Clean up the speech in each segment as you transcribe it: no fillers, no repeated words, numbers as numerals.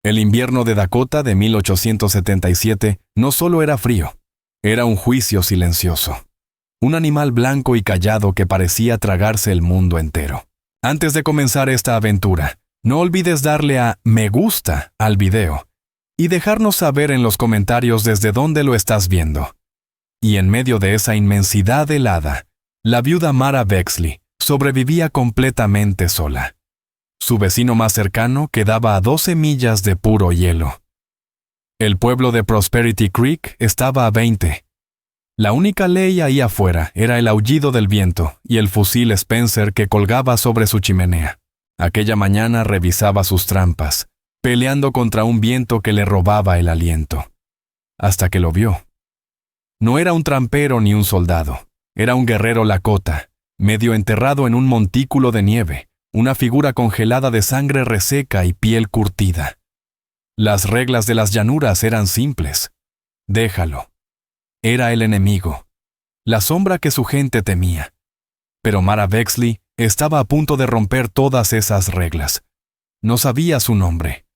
El invierno de Dakota de 1877 no solo era frío, era un juicio silencioso. Un animal blanco y callado que parecía tragarse el mundo entero. Antes de comenzar esta aventura, no olvides darle a me gusta al video y dejarnos saber en los comentarios desde dónde lo estás viendo. Y en medio de esa inmensidad helada, la viuda Mara Bexley sobrevivía completamente sola. Su vecino más cercano quedaba a 12 millas de puro hielo. El pueblo de Prosperity Creek estaba a 20. La única ley ahí afuera era el aullido del viento y el fusil Spencer que colgaba sobre su chimenea. Aquella mañana revisaba sus trampas, peleando contra un viento que le robaba el aliento. Hasta que lo vio. No era un trampero ni un soldado, era un guerrero Lakota, medio enterrado en un montículo de nieve, una figura congelada de sangre reseca y piel curtida. Las reglas de las llanuras eran simples. Déjalo. Era el enemigo, la sombra que su gente temía. Pero Mara Bexley estaba a punto de romper todas esas reglas. No sabía su nombre.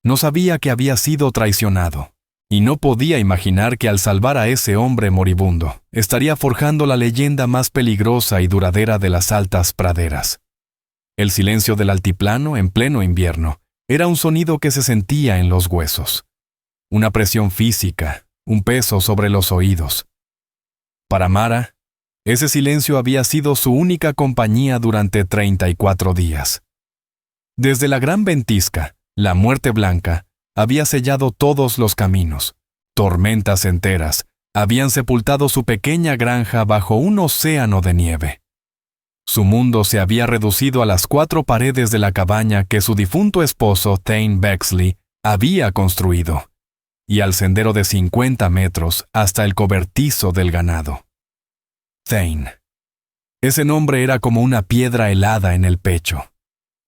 No sabía que había sido traicionado. Y no podía imaginar que al salvar a ese hombre moribundo, estaría forjando la leyenda más peligrosa y duradera de las altas praderas. El silencio del altiplano en pleno invierno era un sonido que se sentía en los huesos. Una presión física, un peso sobre los oídos. Para Mara, ese silencio había sido su única compañía durante 34 días. Desde la gran ventisca, la muerte blanca, había sellado todos los caminos. Tormentas enteras habían sepultado su pequeña granja bajo un océano de nieve. Su mundo se había reducido a las 4 paredes de la cabaña que su difunto esposo, Thane Bexley, había construido, y al sendero de 50 metros hasta el cobertizo del ganado. Thane. Ese nombre era como una piedra helada en el pecho.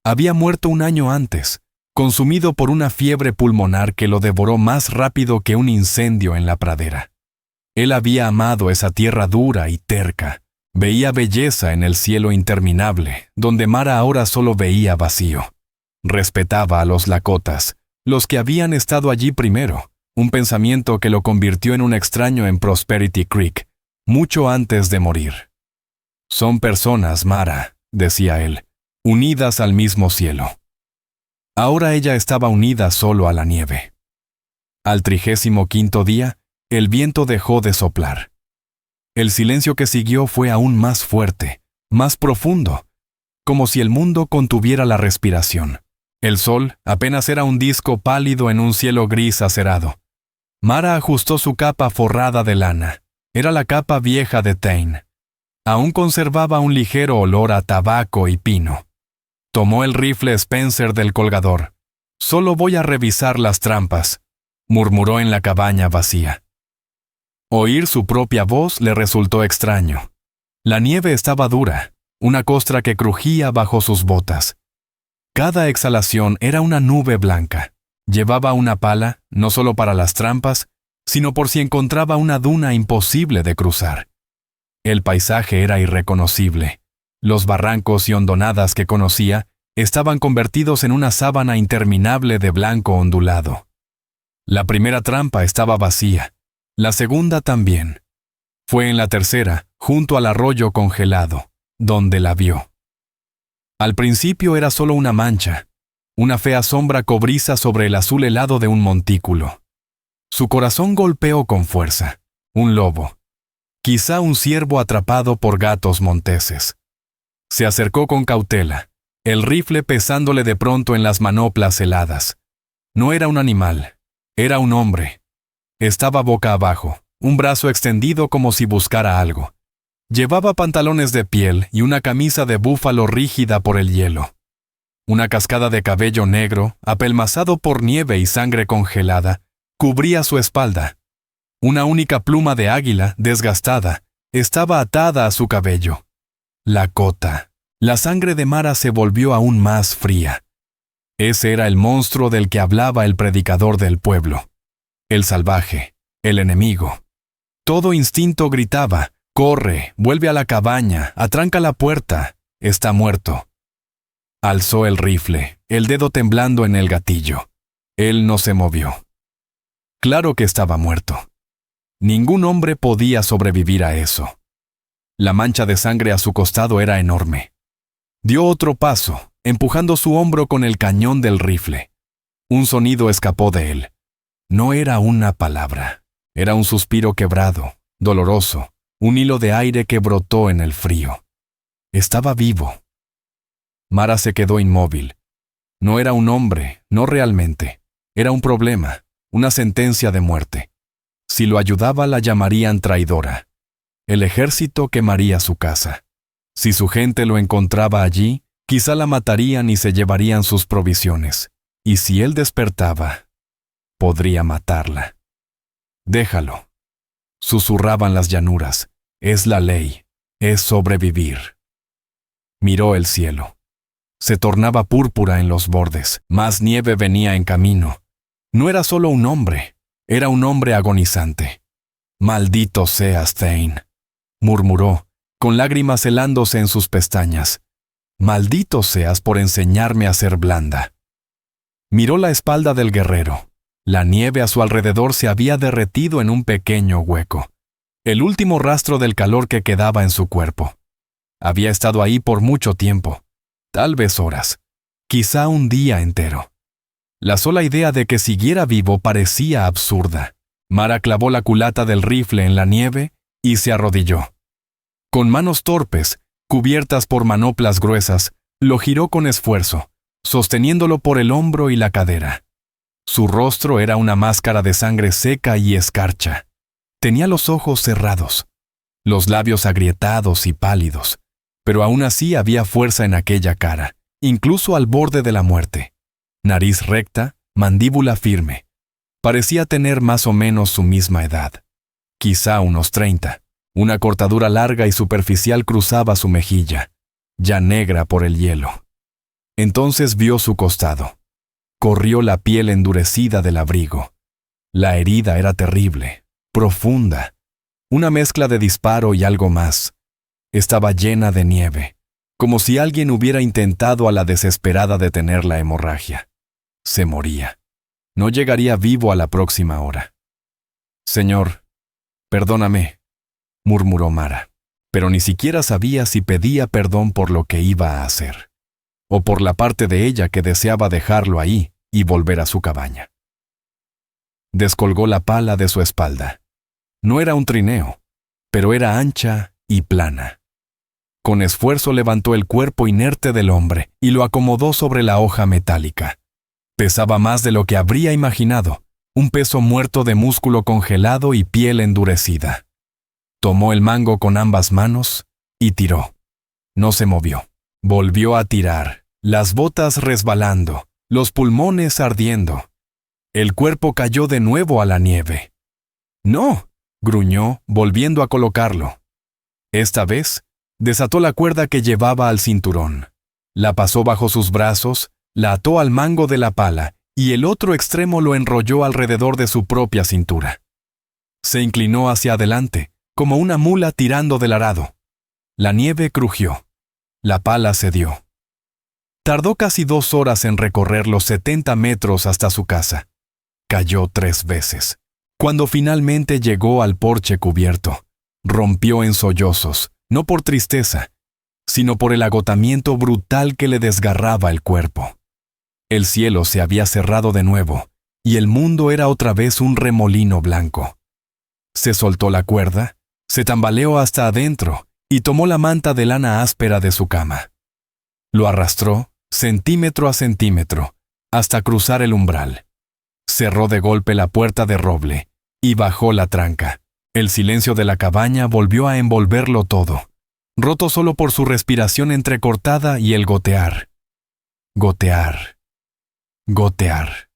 Había muerto un año antes, consumido por una fiebre pulmonar que lo devoró más rápido que un incendio en la pradera. Él había amado esa tierra dura y terca. Veía belleza en el cielo interminable, donde Mara ahora solo veía vacío. Respetaba a los Lakotas, los que habían estado allí primero, un pensamiento que lo convirtió en un extraño en Prosperity Creek, mucho antes de morir. Son personas, Mara, decía él, unidas al mismo cielo. Ahora ella estaba unida solo a la nieve. Al 35º día, el viento dejó de soplar. El silencio que siguió fue aún más fuerte, más profundo, como si el mundo contuviera la respiración. El sol apenas era un disco pálido en un cielo gris acerado. Mara ajustó su capa forrada de lana. Era la capa vieja de Thane. Aún conservaba un ligero olor a tabaco y pino. Tomó el rifle Spencer del colgador. «Solo voy a revisar las trampas», murmuró en la cabaña vacía. Oír su propia voz le resultó extraño. La nieve estaba dura, una costra que crujía bajo sus botas. Cada exhalación era una nube blanca. Llevaba una pala, no solo para las trampas, sino por si encontraba una duna imposible de cruzar. El paisaje era irreconocible. Los barrancos y hondonadas que conocía estaban convertidos en una sábana interminable de blanco ondulado. La primera trampa estaba vacía. La segunda también. Fue en la tercera, junto al arroyo congelado, donde la vio. Al principio era solo una mancha, una fea sombra cobriza sobre el azul helado de un montículo. Su corazón golpeó con fuerza. Un lobo. Quizá un ciervo atrapado por gatos monteses. Se acercó con cautela, el rifle pesándole de pronto en las manoplas heladas. No era un animal, era un hombre. Estaba boca abajo, un brazo extendido como si buscara algo. Llevaba pantalones de piel y una camisa de búfalo rígida por el hielo. Una cascada de cabello negro, apelmazado por nieve y sangre congelada, cubría su espalda. Una única pluma de águila, desgastada, estaba atada a su cabello. Lakota. La sangre de Mara se volvió aún más fría. Ese era el monstruo del que hablaba el predicador del pueblo. El salvaje, el enemigo. Todo instinto gritaba, «Corre, vuelve a la cabaña, atranca la puerta, está muerto». Alzó el rifle, el dedo temblando en el gatillo. Él no se movió. Claro que estaba muerto. Ningún hombre podía sobrevivir a eso. La mancha de sangre a su costado era enorme. Dio otro paso, empujando su hombro con el cañón del rifle. Un sonido escapó de él. No era una palabra. Era un suspiro quebrado, doloroso, un hilo de aire que brotó en el frío. Estaba vivo. Mara se quedó inmóvil. No era un hombre, no realmente. Era un problema, una sentencia de muerte. Si lo ayudaba, la llamarían traidora. El ejército quemaría su casa. Si su gente lo encontraba allí, quizá la matarían y se llevarían sus provisiones. Y si él despertaba, podría matarla. Déjalo. Susurraban las llanuras. Es la ley. Es sobrevivir. Miró el cielo. Se tornaba púrpura en los bordes. Más nieve venía en camino. No era solo un hombre. Era un hombre agonizante. «Maldito seas, Thane», murmuró, con lágrimas helándose en sus pestañas. «Maldito seas por enseñarme a ser blanda». Miró la espalda del guerrero. La nieve a su alrededor se había derretido en un pequeño hueco. El último rastro del calor que quedaba en su cuerpo. Había estado ahí por mucho tiempo. Tal vez horas. Quizá un día entero. La sola idea de que siguiera vivo parecía absurda. Mara clavó la culata del rifle en la nieve y se arrodilló. Con manos torpes, cubiertas por manoplas gruesas, lo giró con esfuerzo, sosteniéndolo por el hombro y la cadera. Su rostro era una máscara de sangre seca y escarcha. Tenía los ojos cerrados, los labios agrietados y pálidos, pero aún así había fuerza en aquella cara, incluso al borde de la muerte. Nariz recta, mandíbula firme. Parecía tener más o menos su misma edad. Quizá unos 30. Una cortadura larga y superficial cruzaba su mejilla, ya negra por el hielo. Entonces vio su costado. Corrió la piel endurecida del abrigo. La herida era terrible, profunda. Una mezcla de disparo y algo más. Estaba llena de nieve, como si alguien hubiera intentado a la desesperada detener la hemorragia. Se moría. No llegaría vivo a la próxima hora. «Señor, perdóname», murmuró Mara, pero ni siquiera sabía si pedía perdón por lo que iba a hacer, o por la parte de ella que deseaba dejarlo ahí y volver a su cabaña. Descolgó la pala de su espalda. No era un trineo, pero era ancha y plana. Con esfuerzo levantó el cuerpo inerte del hombre y lo acomodó sobre la hoja metálica. Pesaba más de lo que habría imaginado, un peso muerto de músculo congelado y piel endurecida. Tomó el mango con ambas manos y tiró. No se movió. Volvió a tirar, las botas resbalando, los pulmones ardiendo. El cuerpo cayó de nuevo a la nieve. «¡No!», gruñó, volviendo a colocarlo. Esta vez, desató la cuerda que llevaba al cinturón. La pasó bajo sus brazos, la ató al mango de la pala y el otro extremo lo enrolló alrededor de su propia cintura. Se inclinó hacia adelante, como una mula tirando del arado. La nieve crujió. La pala cedió. Tardó casi 2 horas en recorrer los 70 metros hasta su casa. Cayó 3 veces. Cuando finalmente llegó al porche cubierto, rompió en sollozos, no por tristeza, sino por el agotamiento brutal que le desgarraba el cuerpo. El cielo se había cerrado de nuevo, y el mundo era otra vez un remolino blanco. Se soltó la cuerda, se tambaleó hasta adentro y tomó la manta de lana áspera de su cama. Lo arrastró, centímetro a centímetro, hasta cruzar el umbral. Cerró de golpe la puerta de roble y bajó la tranca. El silencio de la cabaña volvió a envolverlo todo, roto solo por su respiración entrecortada y el gotear. Gotear. Gotear.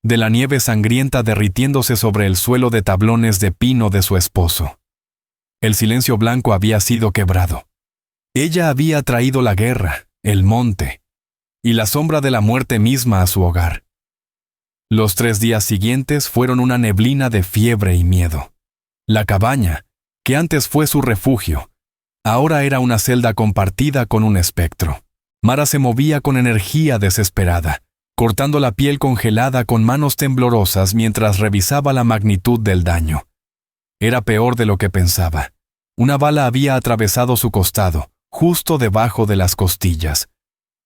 De la nieve sangrienta derritiéndose sobre el suelo de tablones de pino de su esposo. El silencio blanco había sido quebrado. Ella había traído la guerra, el monte, y la sombra de la muerte misma a su hogar. Los 3 días siguientes fueron una neblina de fiebre y miedo. La cabaña, que antes fue su refugio, ahora era una celda compartida con un espectro. Mara se movía con energía desesperada, cortando la piel congelada con manos temblorosas mientras revisaba la magnitud del daño. Era peor de lo que pensaba. Una bala había atravesado su costado, justo debajo de las costillas.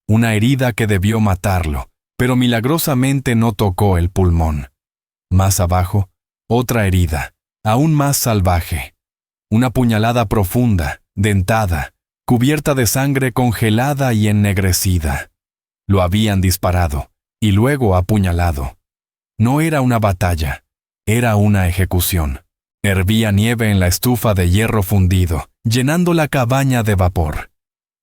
Una herida que debió matarlo, pero milagrosamente no tocó el pulmón. Más abajo, otra herida, aún más salvaje. Una puñalada profunda, dentada, cubierta de sangre congelada y ennegrecida. Lo habían disparado, y luego apuñalado. No era una batalla, era una ejecución. Hervía nieve en la estufa de hierro fundido, llenando la cabaña de vapor.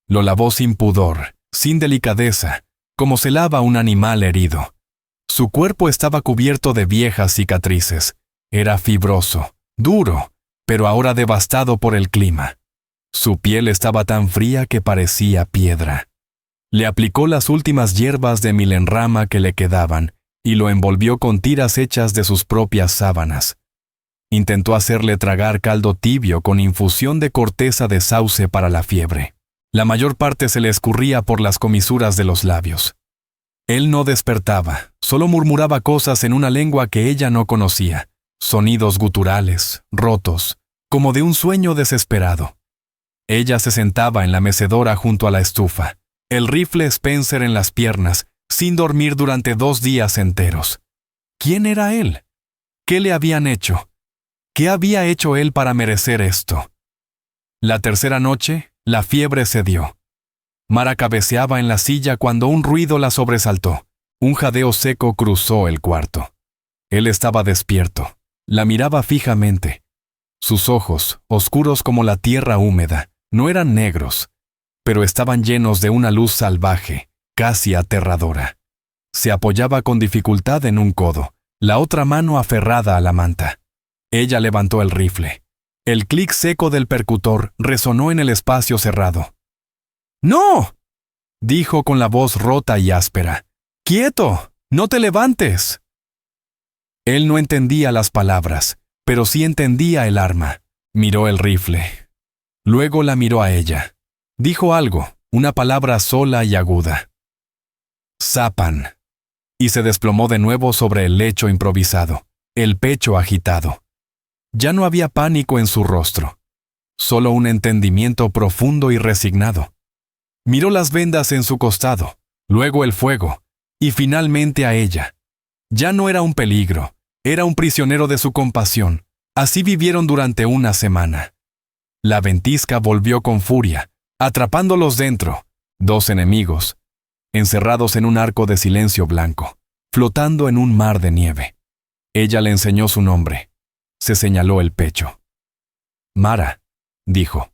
Lo lavó sin pudor, sin delicadeza, como se lava un animal herido. Su cuerpo estaba cubierto de viejas cicatrices. Era fibroso, duro, pero ahora devastado por el clima. Su piel estaba tan fría que parecía piedra. Le aplicó las últimas hierbas de milenrama que le quedaban y lo envolvió con tiras hechas de sus propias sábanas. Intentó hacerle tragar caldo tibio con infusión de corteza de sauce para la fiebre. La mayor parte se le escurría por las comisuras de los labios. Él no despertaba, solo murmuraba cosas en una lengua que ella no conocía, sonidos guturales, rotos, como de un sueño desesperado. Ella se sentaba en la mecedora junto a la estufa, el rifle Spencer en las piernas, sin dormir durante 2 días enteros. ¿Quién era él? ¿Qué le habían hecho? ¿Qué había hecho él para merecer esto? La tercera noche, la fiebre cedió. Mara cabeceaba en la silla cuando un ruido la sobresaltó. Un jadeo seco cruzó el cuarto. Él estaba despierto. La miraba fijamente. Sus ojos, oscuros como la tierra húmeda, no eran negros, pero estaban llenos de una luz salvaje, casi aterradora. Se apoyaba con dificultad en un codo, la otra mano aferrada a la manta. Ella levantó el rifle. El clic seco del percutor resonó en el espacio cerrado. ¡No!, dijo con la voz rota y áspera. ¡Quieto! ¡No te levantes! Él no entendía las palabras, pero sí entendía el arma. Miró el rifle. Luego la miró a ella. Dijo algo, una palabra sola y aguda. «Zapan». Y se desplomó de nuevo sobre el lecho improvisado, el pecho agitado. Ya no había pánico en su rostro, solo un entendimiento profundo y resignado. Miró las vendas en su costado, luego el fuego, y finalmente a ella. Ya no era un peligro, era un prisionero de su compasión. Así vivieron durante una semana. La ventisca volvió con furia, atrapándolos dentro, 2 enemigos, encerrados en un arco de silencio blanco, flotando en un mar de nieve. Ella le enseñó su nombre. Se señaló el pecho. «Mara», dijo.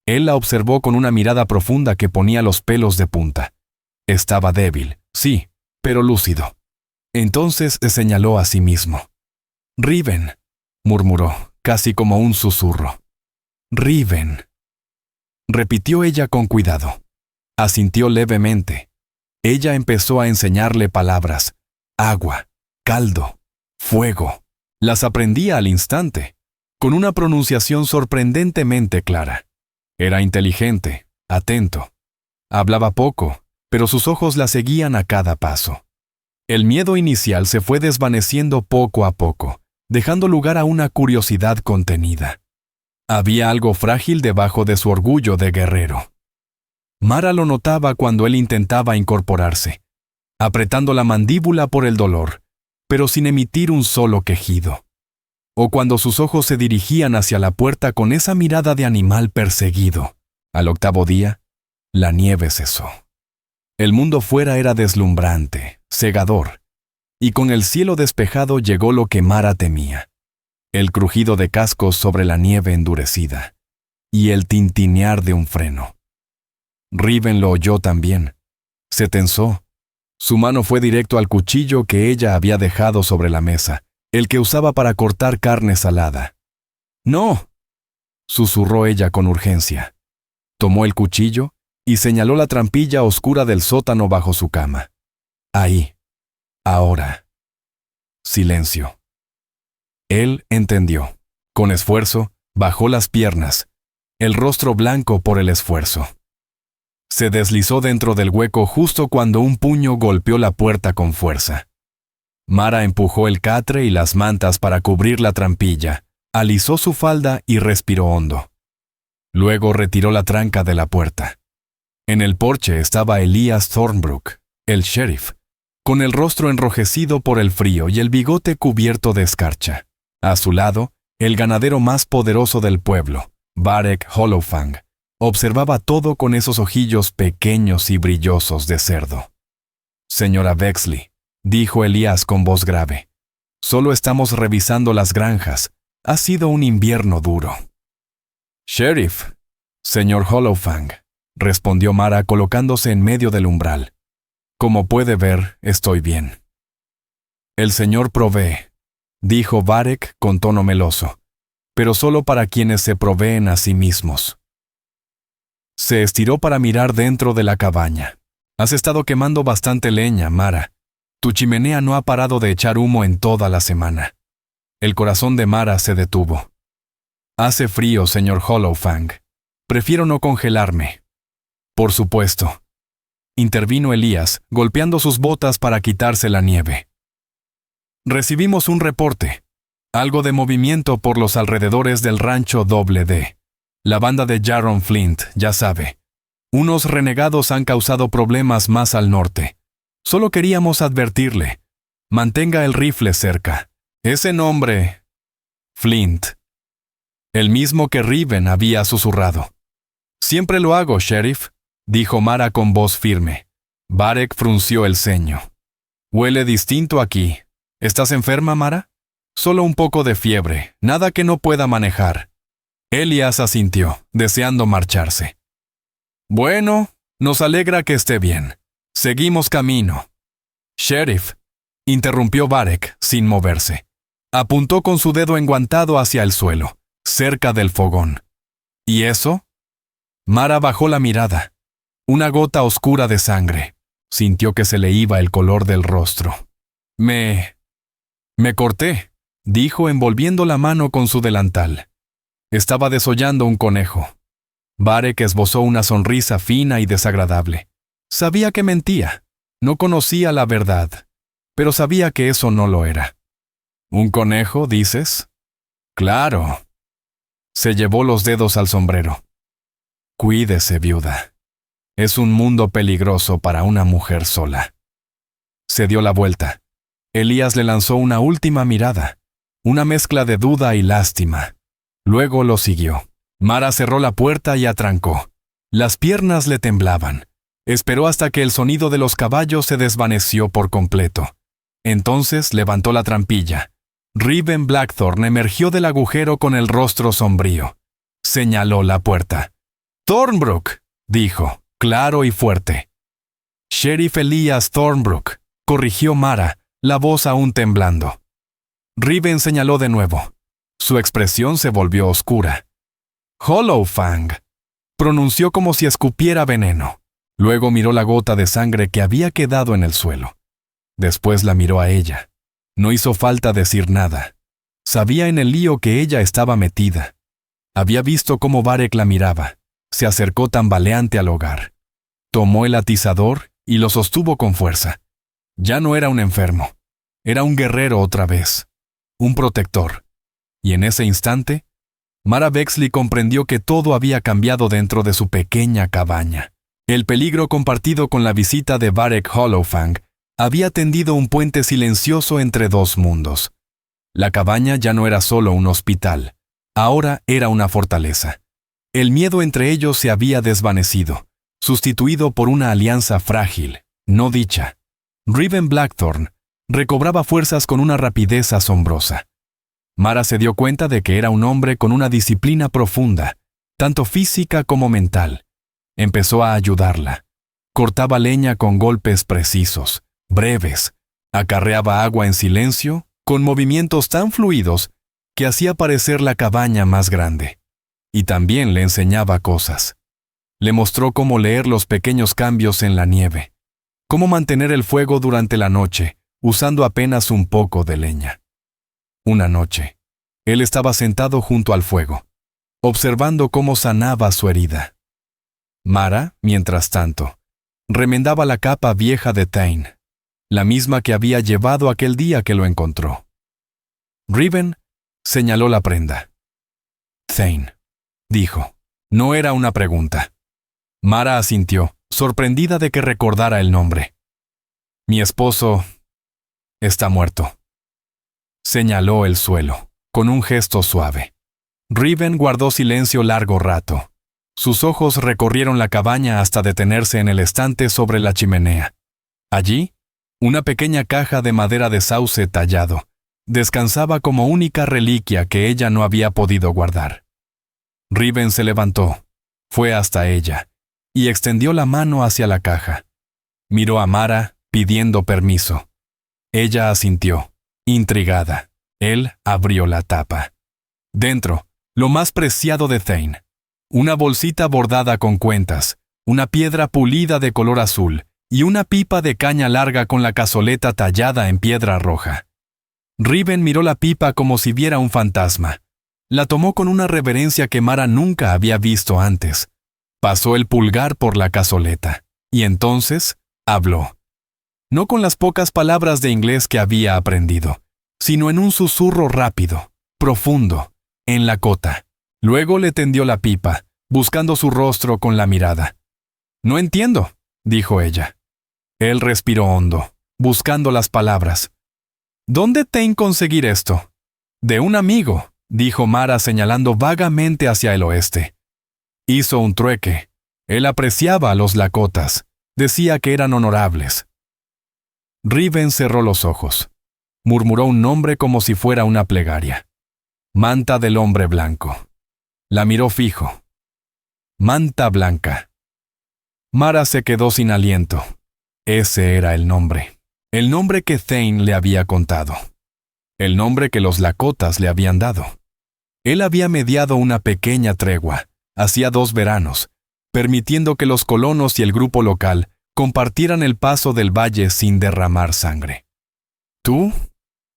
Él la observó con una mirada profunda que ponía los pelos de punta. Estaba débil, sí, pero lúcido. Entonces se señaló a sí mismo. «Riven», murmuró, casi como un susurro. «Riven». Repitió ella con cuidado. Asintió levemente. Ella empezó a enseñarle palabras. Agua, caldo, fuego. Las aprendía al instante, con una pronunciación sorprendentemente clara. Era inteligente, atento. Hablaba poco, pero sus ojos la seguían a cada paso. El miedo inicial se fue desvaneciendo poco a poco, dejando lugar a una curiosidad contenida. Había algo frágil debajo de su orgullo de guerrero. Mara lo notaba cuando él intentaba incorporarse, apretando la mandíbula por el dolor, pero sin emitir un solo quejido. O cuando sus ojos se dirigían hacia la puerta con esa mirada de animal perseguido. Al 8º día, la nieve cesó. El mundo fuera era deslumbrante, cegador, y con el cielo despejado llegó lo que Mara temía: el crujido de cascos sobre la nieve endurecida, y el tintinear de un freno. Riven lo oyó también. Se tensó. Su mano fue directo al cuchillo que ella había dejado sobre la mesa, el que usaba para cortar carne salada. «¡No!», susurró ella con urgencia. Tomó el cuchillo y señaló la trampilla oscura del sótano bajo su cama. Ahí. Ahora. Silencio. Él entendió. Con esfuerzo, bajó las piernas, el rostro blanco por el esfuerzo. Se deslizó dentro del hueco justo cuando un puño golpeó la puerta con fuerza. Mara empujó el catre y las mantas para cubrir la trampilla, alisó su falda y respiró hondo. Luego retiró la tranca de la puerta. En el porche estaba Elías Thornbrook, el sheriff, con el rostro enrojecido por el frío y el bigote cubierto de escarcha. A su lado, el ganadero más poderoso del pueblo, Varek Hollowfang, observaba todo con esos ojillos pequeños y brillosos de cerdo. «Señora Bexley», dijo Elías con voz grave, «solo estamos revisando las granjas. Ha sido un invierno duro». «Sheriff, señor Hollowfang», respondió Mara colocándose en medio del umbral. «Como puede ver, estoy bien». «El Señor provee», dijo Varek con tono meloso, «pero solo para quienes se proveen a sí mismos». Se estiró para mirar dentro de la cabaña. «Has estado quemando bastante leña, Mara. Tu chimenea no ha parado de echar humo en toda la semana». El corazón de Mara se detuvo. «Hace frío, señor Hollowfang. Prefiero no congelarme». «Por supuesto», intervino Elías, golpeando sus botas para quitarse la nieve. «Recibimos un reporte. Algo de movimiento por los alrededores del rancho D. La banda de Jaron Flint, ya sabe. Unos renegados han causado problemas más al norte. Solo queríamos advertirle. Mantenga el rifle cerca. Ese nombre... Flint. El mismo que Riven había susurrado. «Siempre lo hago, sheriff», dijo Mara con voz firme. Varek frunció el ceño. «Huele distinto aquí. ¿Estás enferma, Mara?» «Solo un poco de fiebre, nada que no pueda manejar». Elías asintió, deseando marcharse. «Bueno, nos alegra que esté bien. Seguimos camino». «Sheriff», interrumpió Varek, sin moverse. Apuntó con su dedo enguantado hacia el suelo, cerca del fogón. «¿Y eso?» Mara bajó la mirada. Una gota oscura de sangre. Sintió que se le iba el color del rostro. Me corté», dijo envolviendo la mano con su delantal. Estaba desollando un conejo. Varek esbozó una sonrisa fina y desagradable. Sabía que mentía. No conocía la verdad, pero sabía que eso no lo era. «¿Un conejo, dices?» «Claro». Se llevó los dedos al sombrero. «Cuídese, viuda. Es un mundo peligroso para una mujer sola». Se dio la vuelta. Elías le lanzó una última mirada, una mezcla de duda y lástima. Luego lo siguió. Mara cerró la puerta y atrancó. Las piernas le temblaban. Esperó hasta que el sonido de los caballos se desvaneció por completo. Entonces levantó la trampilla. Riven Blackthorn emergió del agujero con el rostro sombrío. Señaló la puerta. «Thornbrook», dijo, claro y fuerte. «Sheriff Elías Thornbrook», corrigió Mara, la voz aún temblando. Riven señaló de nuevo. Su expresión se volvió oscura. «Hollowfang», pronunció como si escupiera veneno. Luego miró la gota de sangre que había quedado en el suelo. Después la miró a ella. No hizo falta decir nada. Sabía en el lío que ella estaba metida. Había visto cómo Varek la miraba. Se acercó tambaleante al hogar. Tomó el atizador y lo sostuvo con fuerza. Ya no era un enfermo. Era un guerrero otra vez. Un protector. Y en ese instante, Mara Bexley comprendió que todo había cambiado dentro de su pequeña cabaña. El peligro compartido con la visita de Varek Hollowfang había tendido un puente silencioso entre dos mundos. La cabaña ya no era solo un hospital. Ahora era una fortaleza. El miedo entre ellos se había desvanecido, sustituido por una alianza frágil, no dicha. Riven Blackthorn recobraba fuerzas con una rapidez asombrosa. Mara se dio cuenta de que era un hombre con una disciplina profunda, tanto física como mental. Empezó a ayudarla. Cortaba leña con golpes precisos, breves. Acarreaba agua en silencio, con movimientos tan fluidos que hacía parecer la cabaña más grande. Y también le enseñaba cosas. Le mostró cómo leer los pequeños cambios en la nieve, cómo mantener el fuego durante la noche, usando apenas un poco de leña. Una noche, él estaba sentado junto al fuego, observando cómo sanaba su herida. Mara, mientras tanto, remendaba la capa vieja de Thane, la misma que había llevado aquel día que lo encontró. Riven señaló la prenda. Thane, dijo. No era una pregunta. Mara asintió, sorprendida de que recordara el nombre. Mi esposo está muerto. Señaló el suelo, con un gesto suave. Riven guardó silencio largo rato. Sus ojos recorrieron la cabaña hasta detenerse en el estante sobre la chimenea. Allí, una pequeña caja de madera de sauce tallado descansaba como única reliquia que ella no había podido guardar. Riven se levantó, fue hasta ella, y extendió la mano hacia la caja. Miró a Mara, pidiendo permiso. Ella asintió, intrigada. Él abrió la tapa. Dentro, lo más preciado de Thane. Una bolsita bordada con cuentas, una piedra pulida de color azul y una pipa de caña larga con la cazoleta tallada en piedra roja. Riven miró la pipa como si viera un fantasma. La tomó con una reverencia que Mara nunca había visto antes. Pasó el pulgar por la cazoleta, y entonces habló. No con las pocas palabras de inglés que había aprendido, sino en un susurro rápido, profundo, en la cota. Luego le tendió la pipa, buscando su rostro con la mirada. No entiendo, dijo ella. Él respiró hondo, buscando las palabras. ¿Dónde te conseguir esto? De un amigo, dijo Mara señalando vagamente hacia el oeste. Hizo un trueque. Él apreciaba a los lakotas. Decía que eran honorables. Riven cerró los ojos. Murmuró un nombre como si fuera una plegaria. Manta del hombre blanco. La miró fijo. Manta blanca. Mara se quedó sin aliento. Ese era el nombre. El nombre que Thane le había contado. El nombre que los lakotas le habían dado. Él había mediado una pequeña tregua, hacía 2 veranos, permitiendo que los colonos y el grupo local compartieran el paso del valle sin derramar sangre. ¿Tú?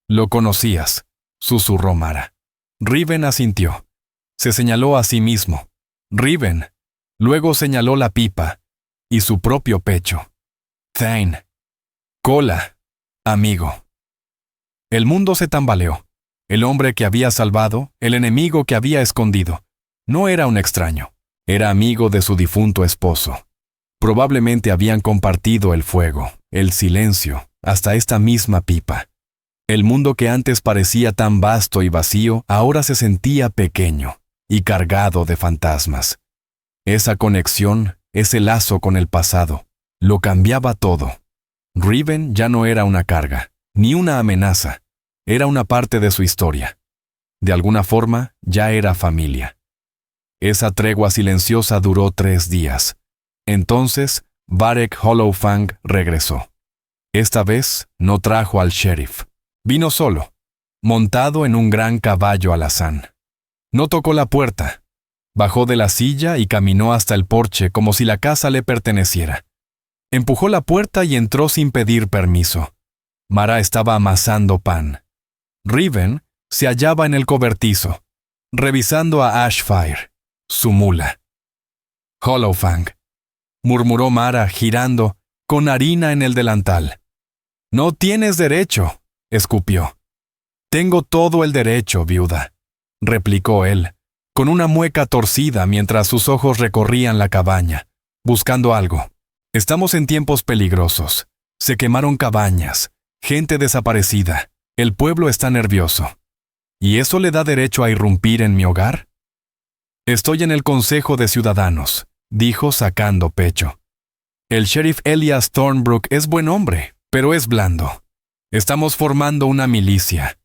Lo conocías, susurró Mara. Riven asintió. Se señaló a sí mismo. Riven. Luego señaló la pipa y su propio pecho. Thane. Cola. Amigo. El mundo se tambaleó. El hombre que había salvado, el enemigo que había escondido, no era un extraño. Era amigo de su difunto esposo. Probablemente habían compartido el fuego, el silencio, hasta esta misma pipa. El mundo que antes parecía tan vasto y vacío, ahora se sentía pequeño y cargado de fantasmas. Esa conexión, ese lazo con el pasado, lo cambiaba todo. Riven ya no era una carga, ni una amenaza. Era una parte de su historia. De alguna forma, ya era familia. Esa tregua silenciosa duró 3 días. Entonces, Varek Hollowfang regresó. Esta vez no trajo al sheriff. Vino solo, montado en un gran caballo alazán. No tocó la puerta. Bajó de la silla y caminó hasta el porche como si la casa le perteneciera. Empujó la puerta y entró sin pedir permiso. Mara estaba amasando pan. Riven se hallaba en el cobertizo, revisando a Ashfire, su mula. Hollowfang, murmuró Mara girando, con harina en el delantal. No tienes derecho, escupió. Tengo todo el derecho, viuda, replicó él, con una mueca torcida mientras sus ojos recorrían la cabaña, buscando algo. Estamos en tiempos peligrosos. Se quemaron cabañas, gente desaparecida. El pueblo está nervioso. ¿Y eso le da derecho a irrumpir en mi hogar? Estoy en el Consejo de Ciudadanos, dijo sacando pecho. El sheriff Elias Thornbrook es buen hombre, pero es blando. Estamos formando una milicia.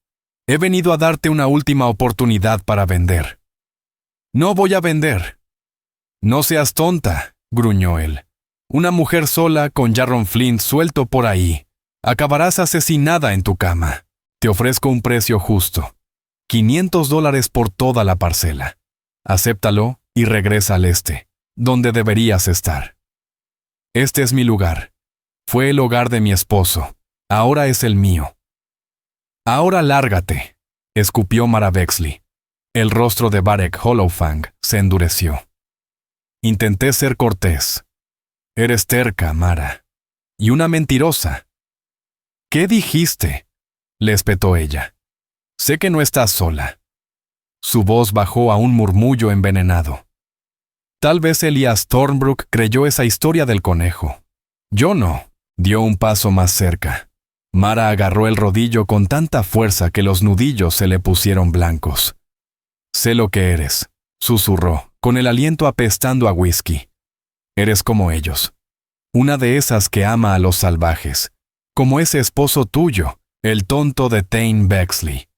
He venido a darte una última oportunidad para vender. No voy a vender. No seas tonta, gruñó él. Una mujer sola con Jarron Flint suelto por ahí. Acabarás asesinada en tu cama. Te ofrezco un precio justo. $500 por toda la parcela. Acéptalo y regresa al este, donde deberías estar. Este es mi lugar. Fue el hogar de mi esposo. Ahora es el mío. Ahora lárgate, escupió Mara Bexley. El rostro de Varek Hollowfang se endureció. Intenté ser cortés. Eres terca, Mara. Y una mentirosa. ¿Qué dijiste?, le espetó ella. Sé que no estás sola. Su voz bajó a un murmullo envenenado. Tal vez Elias Thornbrook creyó esa historia del conejo. Yo no. Dio un paso más cerca. Mara agarró el rodillo con tanta fuerza que los nudillos se le pusieron blancos. Sé lo que eres, susurró, con el aliento apestando a whisky. Eres como ellos. Una de esas que ama a los salvajes. Como ese esposo tuyo, el tonto de Thane Bexley.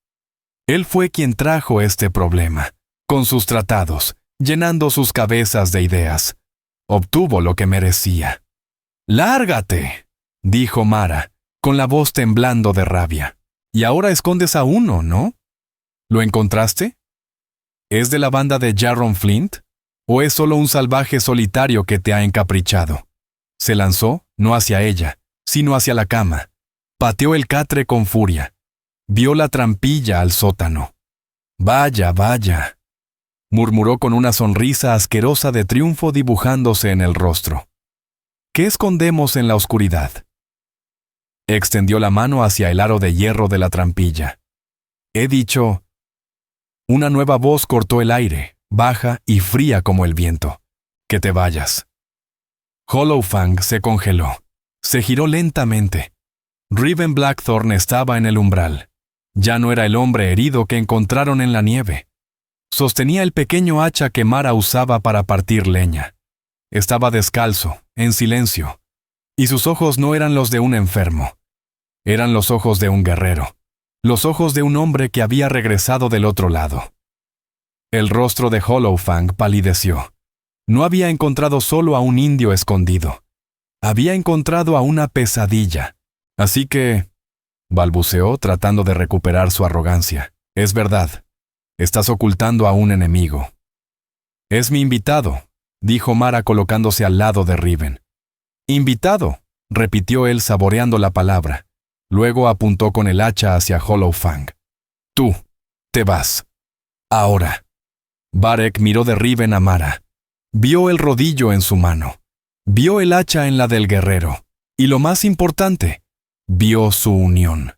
Él fue quien trajo este problema, con sus tratados, llenando sus cabezas de ideas. Obtuvo lo que merecía. ¡Lárgate!, dijo Mara, con la voz temblando de rabia. Y ahora escondes a uno, ¿no? ¿Lo encontraste? ¿Es de la banda de Jarron Flint? ¿O es solo un salvaje solitario que te ha encaprichado? Se lanzó, no hacia ella, sino hacia la cama. Pateó el catre con furia. Vio la trampilla al sótano. «Vaya, vaya», murmuró con una sonrisa asquerosa de triunfo dibujándose en el rostro. «¿Qué escondemos en la oscuridad?». Extendió la mano hacia el aro de hierro de la trampilla. «He dicho...». Una nueva voz cortó el aire, baja y fría como el viento. «Que te vayas». Hollow Fang se congeló. Se giró lentamente. Riven Blackthorn estaba en el umbral. Ya no era el hombre herido que encontraron en la nieve. Sostenía el pequeño hacha que Mara usaba para partir leña. Estaba descalzo, en silencio, y sus ojos no eran los de un enfermo. Eran los ojos de un guerrero, los ojos de un hombre que había regresado del otro lado. El rostro de Hollow Fang palideció. No había encontrado solo a un indio escondido. Había encontrado a una pesadilla. Así que... balbuceó tratando de recuperar su arrogancia. Es verdad. Estás ocultando a un enemigo. Es mi invitado, dijo Mara colocándose al lado de Riven. Invitado, repitió él saboreando la palabra. Luego apuntó con el hacha hacia Hollow Fang. Tú, te vas. Ahora. Varek miró de Riven a Mara. Vio el rodillo en su mano. Vio el hacha en la del guerrero. Y lo más importante, vio su unión,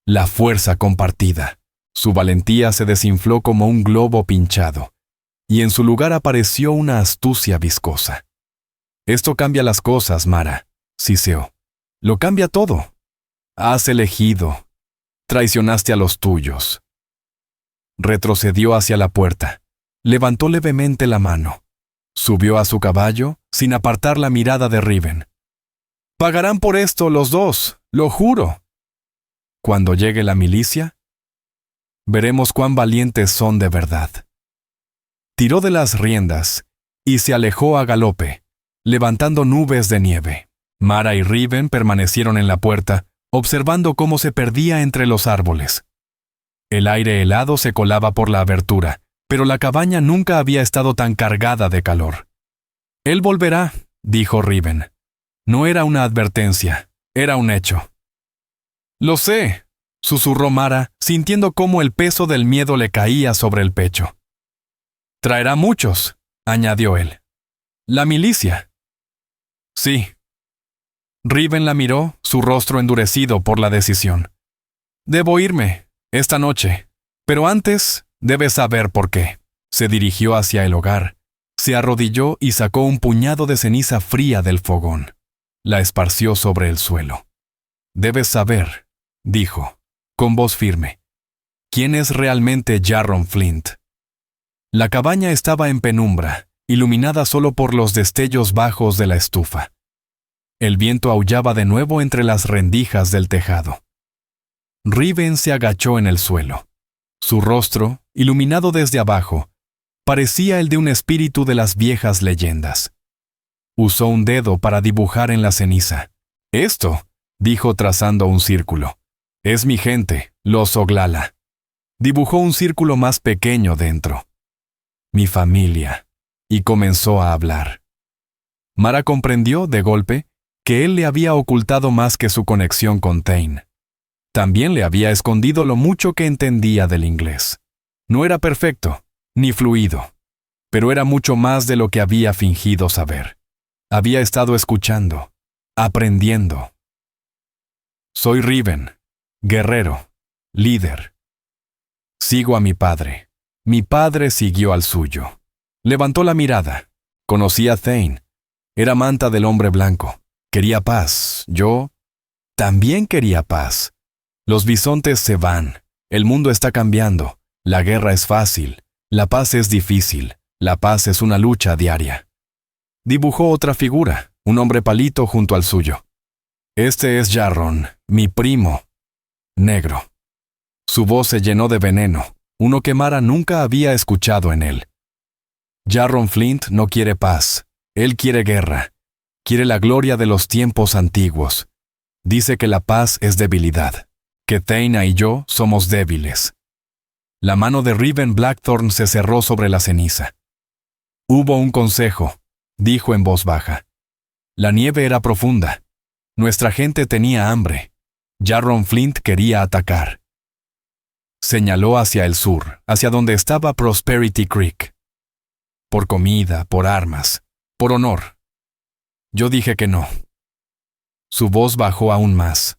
la fuerza compartida. Su valentía se desinfló como un globo pinchado, y en su lugar apareció una astucia viscosa. Esto cambia las cosas, Mara, siseó. Lo cambia todo. Has elegido. Traicionaste a los tuyos. Retrocedió hacia la puerta. Levantó levemente la mano. Subió a su caballo, sin apartar la mirada de Riven. Pagarán por esto los dos, lo juro. Cuando llegue la milicia, veremos cuán valientes son de verdad. Tiró de las riendas y se alejó a galope, levantando nubes de nieve. Mara y Riven permanecieron en la puerta, observando cómo se perdía entre los árboles. El aire helado se colaba por la abertura, pero la cabaña nunca había estado tan cargada de calor. Él volverá, dijo Riven. No era una advertencia, era un hecho. Lo sé, susurró Mara, sintiendo cómo el peso del miedo le caía sobre el pecho. Traerá muchos, añadió él. La milicia. Sí. Riven la miró, su rostro endurecido por la decisión. Debo irme, esta noche, pero antes debes saber por qué. Se dirigió hacia el hogar, se arrodilló y sacó un puñado de ceniza fría del fogón. La esparció sobre el suelo. Debes saber, dijo, con voz firme, quién es realmente Jarron Flint. La cabaña estaba en penumbra, iluminada solo por los destellos bajos de la estufa. El viento aullaba de nuevo entre las rendijas del tejado. Riven se agachó en el suelo. Su rostro, iluminado desde abajo, parecía el de un espíritu de las viejas leyendas. Usó un dedo para dibujar en la ceniza. Esto, dijo trazando un círculo, es mi gente, los Oglala. Dibujó un círculo más pequeño dentro. Mi familia. Y comenzó a hablar. Mara comprendió, de golpe, que él le había ocultado más que su conexión con Thane. También le había escondido lo mucho que entendía del inglés. No era perfecto, ni fluido. Pero era mucho más de lo que había fingido saber. Había estado escuchando, aprendiendo. Soy Riven, guerrero, líder. Sigo a mi padre. Mi padre siguió al suyo. Levantó la mirada. Conocí a Thane. Era manta del hombre blanco. Quería paz. Yo también quería paz. Los bisontes se van. El mundo está cambiando. La guerra es fácil. La paz es difícil. La paz es una lucha diaria. Dibujó otra figura, un hombre palito junto al suyo. Este es Jarron, mi primo, negro. Su voz se llenó de veneno, uno que Mara nunca había escuchado en él. Jarron Flint no quiere paz. Él quiere guerra. Quiere la gloria de los tiempos antiguos. Dice que la paz es debilidad, que Thane y yo somos débiles. La mano de Riven Blackthorn se cerró sobre la ceniza. Hubo un consejo, dijo en voz baja. La nieve era profunda. Nuestra gente tenía hambre. Jarron Flint quería atacar. Señaló hacia el sur, hacia donde estaba Prosperity Creek. Por comida, por armas, por honor. Yo dije que no. Su voz bajó aún más.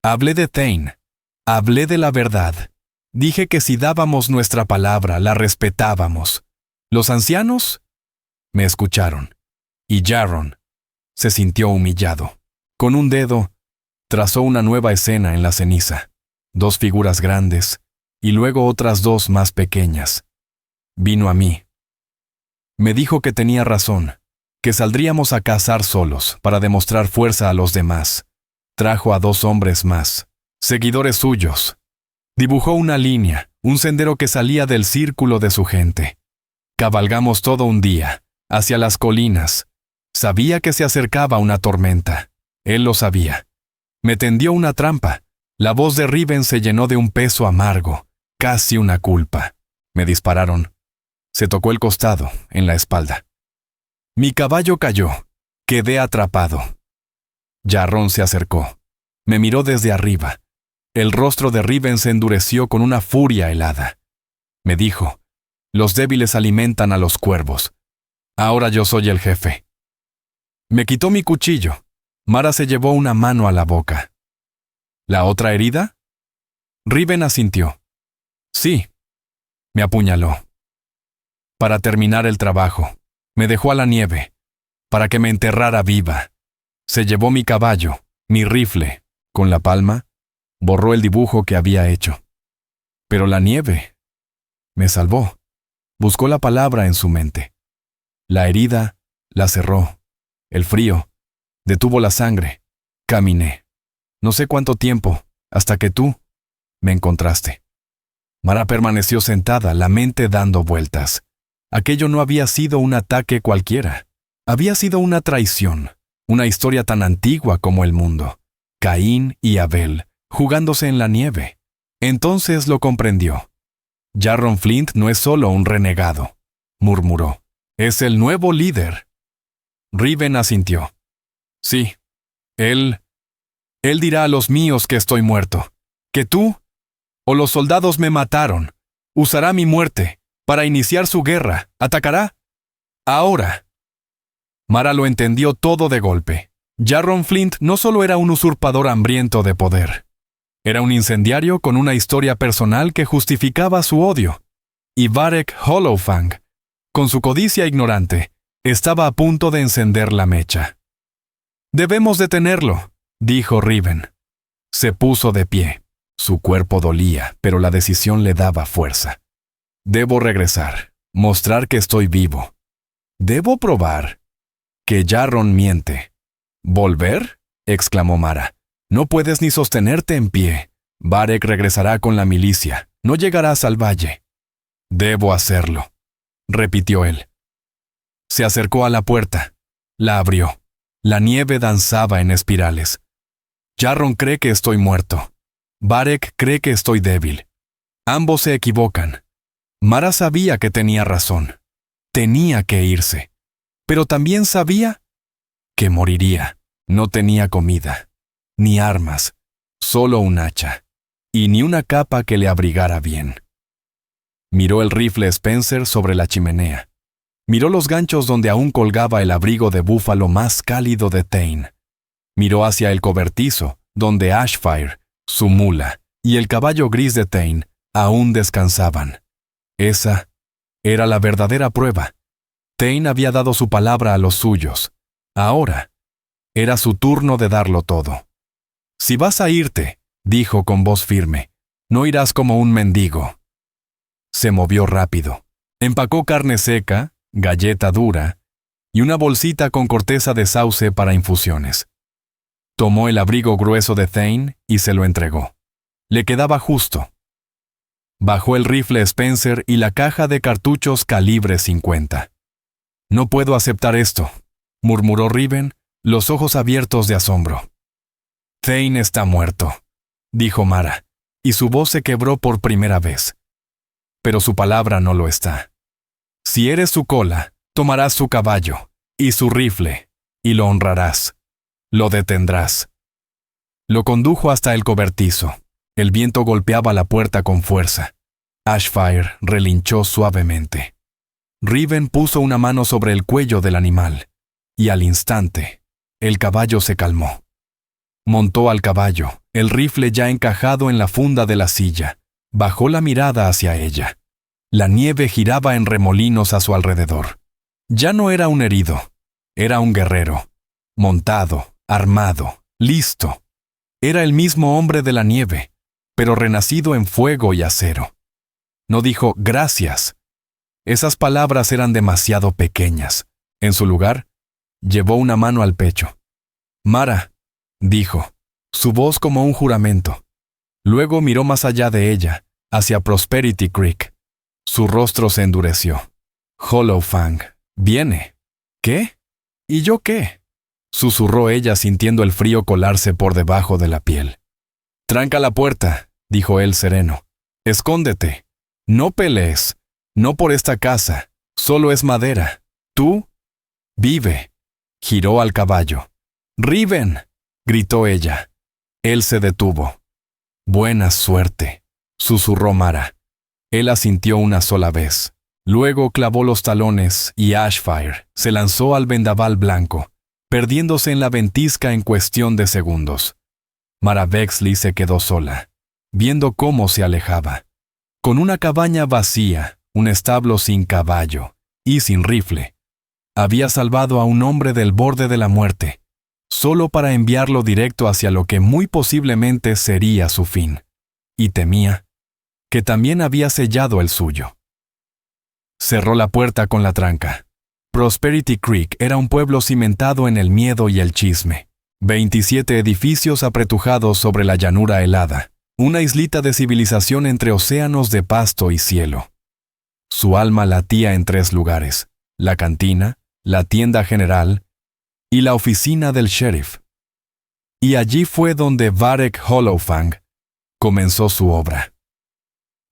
Hablé de Thane. Hablé de la verdad. Dije que si dábamos nuestra palabra, la respetábamos. Los ancianos me escucharon. Y Jarron se sintió humillado. Con un dedo, trazó una nueva escena en la ceniza. 2 figuras grandes, y luego otras 2 más pequeñas. Vino a mí. Me dijo que tenía razón, que saldríamos a cazar solos para demostrar fuerza a los demás. Trajo a 2 hombres más, seguidores suyos. Dibujó una línea, un sendero que salía del círculo de su gente. Cabalgamos todo un día, hacia las colinas. Sabía que se acercaba una tormenta. Él lo sabía. Me tendió una trampa. La voz de Riven se llenó de un peso amargo, casi una culpa. Me dispararon. Se tocó el costado, en la espalda. Mi caballo cayó. Quedé atrapado. Jarron se acercó. Me miró desde arriba. El rostro de Riven se endureció con una furia helada. Me dijo: los débiles alimentan a los cuervos. Ahora yo soy el jefe. Me quitó mi cuchillo. Mara se llevó una mano a la boca. ¿La otra herida? Riven asintió. Sí. Me apuñaló. Para terminar el trabajo, me dejó a la nieve, para que me enterrara viva. Se llevó mi caballo, mi rifle. Con la palma, borró el dibujo que había hecho. Pero la nieve me salvó. Buscó la palabra en su mente. La herida la cerró. El frío detuvo la sangre. Caminé. No sé cuánto tiempo, hasta que tú me encontraste. Mara permaneció sentada, la mente dando vueltas. Aquello no había sido un ataque cualquiera. Había sido una traición, una historia tan antigua como el mundo. Caín y Abel, jugándose en la nieve. Entonces lo comprendió. Jarron Flint no es solo un renegado, murmuró. Es el nuevo líder. Riven asintió. Sí, él dirá a los míos que estoy muerto, que tú o los soldados me mataron. Usará mi muerte para iniciar su guerra. ¿Atacará? Ahora. Mara lo entendió todo de golpe. Jarron Flint no solo era un usurpador hambriento de poder. Era un incendiario con una historia personal que justificaba su odio. Y Varek Hollowfang, con su codicia ignorante, estaba a punto de encender la mecha. «Debemos detenerlo», dijo Riven. Se puso de pie. Su cuerpo dolía, pero la decisión le daba fuerza. «Debo regresar, mostrar que estoy vivo. Debo probar que Jarron miente». «¿Volver?», exclamó Mara. «No puedes ni sostenerte en pie. Varek regresará con la milicia. No llegarás al valle». «Debo hacerlo», repitió él. Se acercó a la puerta. La abrió. La nieve danzaba en espirales. Jarron cree que estoy muerto. Varek cree que estoy débil. Ambos se equivocan. Mara sabía que tenía razón. Tenía que irse. Pero también sabía que moriría. No tenía comida, ni armas, solo un hacha, y ni una capa que le abrigara bien. Miró el rifle Spencer sobre la chimenea. Miró los ganchos donde aún colgaba el abrigo de búfalo más cálido de Thane. Miró hacia el cobertizo, donde Ashfire, su mula, y el caballo gris de Thane aún descansaban. Esa era la verdadera prueba. Thane había dado su palabra a los suyos. Ahora era su turno de darlo todo. «Si vas a irte», dijo con voz firme, «no irás como un mendigo». Se movió rápido. Empacó carne seca, galleta dura y una bolsita con corteza de sauce para infusiones. Tomó el abrigo grueso de Thane y se lo entregó. Le quedaba justo. Bajó el rifle Spencer y la caja de cartuchos calibre 50. «No puedo aceptar esto», murmuró Riven, los ojos abiertos de asombro. «Thane está muerto», dijo Mara, y su voz se quebró por primera vez. «Pero su palabra no lo está. Si eres su cola, tomarás su caballo y su rifle, y lo honrarás. Lo detendrás». Lo condujo hasta el cobertizo. El viento golpeaba la puerta con fuerza. Ashfire relinchó suavemente. Riven puso una mano sobre el cuello del animal, y al instante, el caballo se calmó. Montó al caballo, el rifle ya encajado en la funda de la silla. Bajó la mirada hacia ella. La nieve giraba en remolinos a su alrededor. Ya no era un herido, era un guerrero. Montado, armado, listo. Era el mismo hombre de la nieve, pero renacido en fuego y acero. No dijo «gracias». Esas palabras eran demasiado pequeñas. En su lugar, llevó una mano al pecho. «Mara», dijo, su voz como un juramento. Luego miró más allá de ella, hacia Prosperity Creek. Su rostro se endureció. «Hollow Fang, viene». «¿Qué? ¿Y yo qué?», susurró ella sintiendo el frío colarse por debajo de la piel. «Tranca la puerta», dijo él sereno. «Escóndete. No pelees. No por esta casa. Solo es madera. Tú vive». Giró al caballo. «Riven», gritó ella. Él se detuvo. «Buena suerte», susurró Mara. Él asintió una sola vez. Luego clavó los talones y Ashfire se lanzó al vendaval blanco, perdiéndose en la ventisca en cuestión de segundos. Mara Bexley se quedó sola, viendo cómo se alejaba. Con una cabaña vacía, un establo sin caballo y sin rifle, había salvado a un hombre del borde de la muerte, solo para enviarlo directo hacia lo que muy posiblemente sería su fin. Y temía que también había sellado el suyo. Cerró la puerta con la tranca. Prosperity Creek era un pueblo cimentado en el miedo y el chisme. 27 edificios apretujados sobre la llanura helada, una islita de civilización entre océanos de pasto y cielo. Su alma latía en 3 lugares: la cantina, la tienda general y la oficina del sheriff. Y allí fue donde Varek Hollowfang comenzó su obra.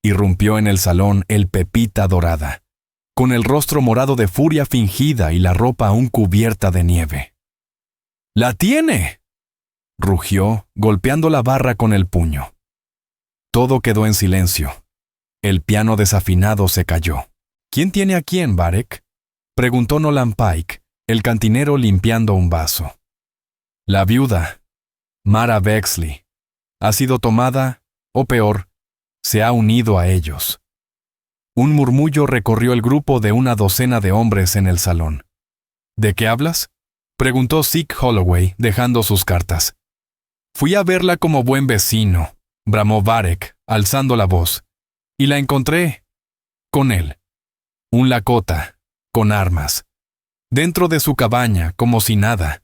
Irrumpió en el salón el Pepita Dorada, con el rostro morado de furia fingida y la ropa aún cubierta de nieve. «¡La tiene!», rugió, golpeando la barra con el puño. Todo quedó en silencio. El piano desafinado se cayó. «¿Quién tiene a quién, Varek?», preguntó Nolan Pike, el cantinero limpiando un vaso. «La viuda, Mara Bexley, ha sido tomada, o peor, se ha unido a ellos». Un murmullo recorrió el grupo de una docena de hombres en el salón. «¿De qué hablas?», preguntó Zeke Holloway, dejando sus cartas. «Fui a verla como buen vecino», bramó Varek, alzando la voz, «y la encontré con él. Un Lakota, con armas. Dentro de su cabaña, como si nada.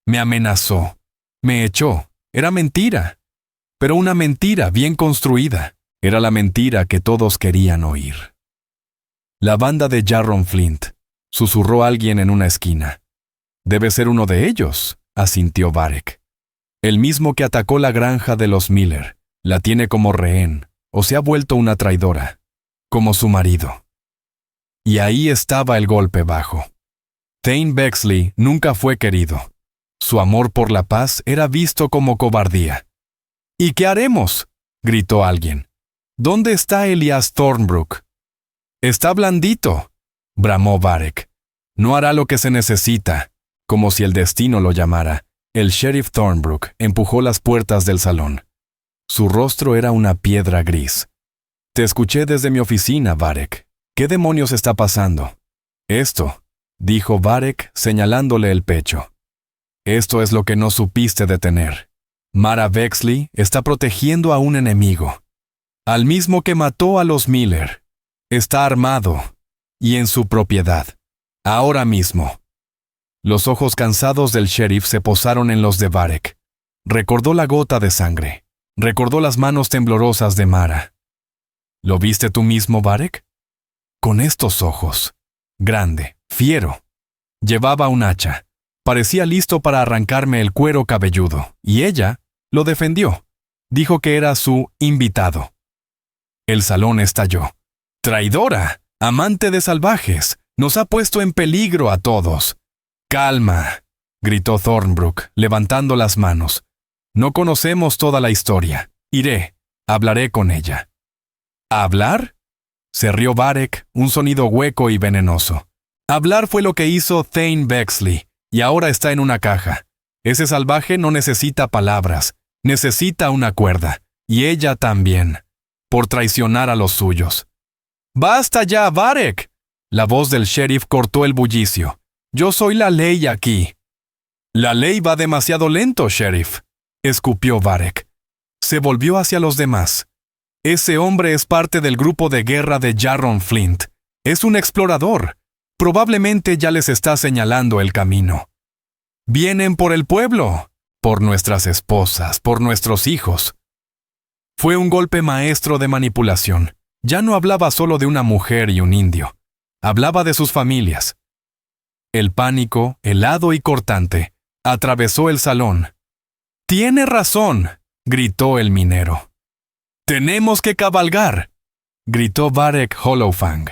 Me amenazó. Me echó. Era mentira. Pero una mentira bien construida. Era la mentira que todos querían oír». «La banda de Jarron Flint», susurró alguien en una esquina. «Debe ser uno de ellos», asintió Varek. «El mismo que atacó la granja de los Miller. La tiene como rehén, o se ha vuelto una traidora, como su marido». Y ahí estaba el golpe bajo. Thane Bexley nunca fue querido. Su amor por la paz era visto como cobardía. «¿Y qué haremos?», gritó alguien. «¿Dónde está Elias Thornbrook?». Está blandito, bramó Varek. No hará lo que se necesita. Como si el destino lo llamara, el sheriff Thornbrook empujó las puertas del salón. Su rostro era una piedra gris. Te escuché desde mi oficina, Varek. ¿Qué demonios está pasando? Esto, dijo Varek señalándole el pecho. Esto es lo que no supiste detener. Mara Bexley está protegiendo a un enemigo. Al mismo que mató a los Miller. Está armado y en su propiedad. Ahora mismo. Los ojos cansados del sheriff se posaron en los de Varek. Recordó la gota de sangre. Recordó las manos temblorosas de Mara. ¿Lo viste tú mismo, Varek? Con estos ojos. Grande, fiero. Llevaba un hacha. Parecía listo para arrancarme el cuero cabelludo. Y ella lo defendió. Dijo que era su invitado. El salón estalló. ¡Traidora! ¡Amante de salvajes! Nos ha puesto en peligro a todos. ¡Calma!, gritó Thornbrook, levantando las manos. No conocemos toda la historia. Iré. Hablaré con ella. ¿Hablar? Se rió Varek, un sonido hueco y venenoso. Hablar fue lo que hizo Thane Bexley, y ahora está en una caja. Ese salvaje no necesita palabras, necesita una cuerda, y ella también, por traicionar a los suyos. ¡Basta ya, Varek! La voz del sheriff cortó el bullicio. Yo soy la ley aquí. La ley va demasiado lento, sheriff, escupió Varek. Se volvió hacia los demás. Ese hombre es parte del grupo de guerra de Jarron Flint. Es un explorador. Probablemente ya les está señalando el camino. Vienen por el pueblo, por nuestras esposas, por nuestros hijos. Fue un golpe maestro de manipulación. Ya no hablaba solo de una mujer y un indio. Hablaba de sus familias. El pánico, helado y cortante, atravesó el salón. «Tiene razón», gritó el minero. «Tenemos que cabalgar», gritó Varek Hollowfang.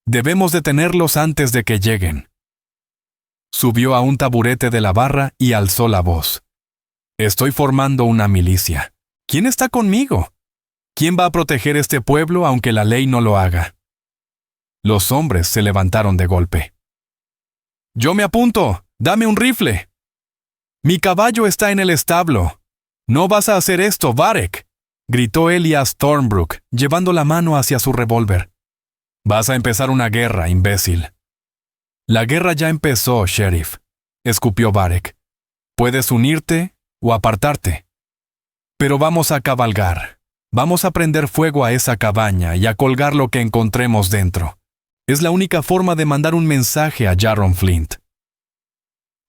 «Debemos detenerlos antes de que lleguen». Subió a un taburete de la barra y alzó la voz. «Estoy formando una milicia. ¿Quién está conmigo? ¿Quién va a proteger este pueblo aunque la ley no lo haga?» Los hombres se levantaron de golpe. «Yo me apunto. Dame un rifle». «Mi caballo está en el establo». «No vas a hacer esto, Varek», gritó Elias Thornbrook, llevando la mano hacia su revólver. «Vas a empezar una guerra, imbécil». «La guerra ya empezó, sheriff», escupió Varek. «Puedes unirte o apartarte. Pero vamos a cabalgar. Vamos a prender fuego a esa cabaña y a colgar lo que encontremos dentro. Es la única forma de mandar un mensaje a Jarron Flint».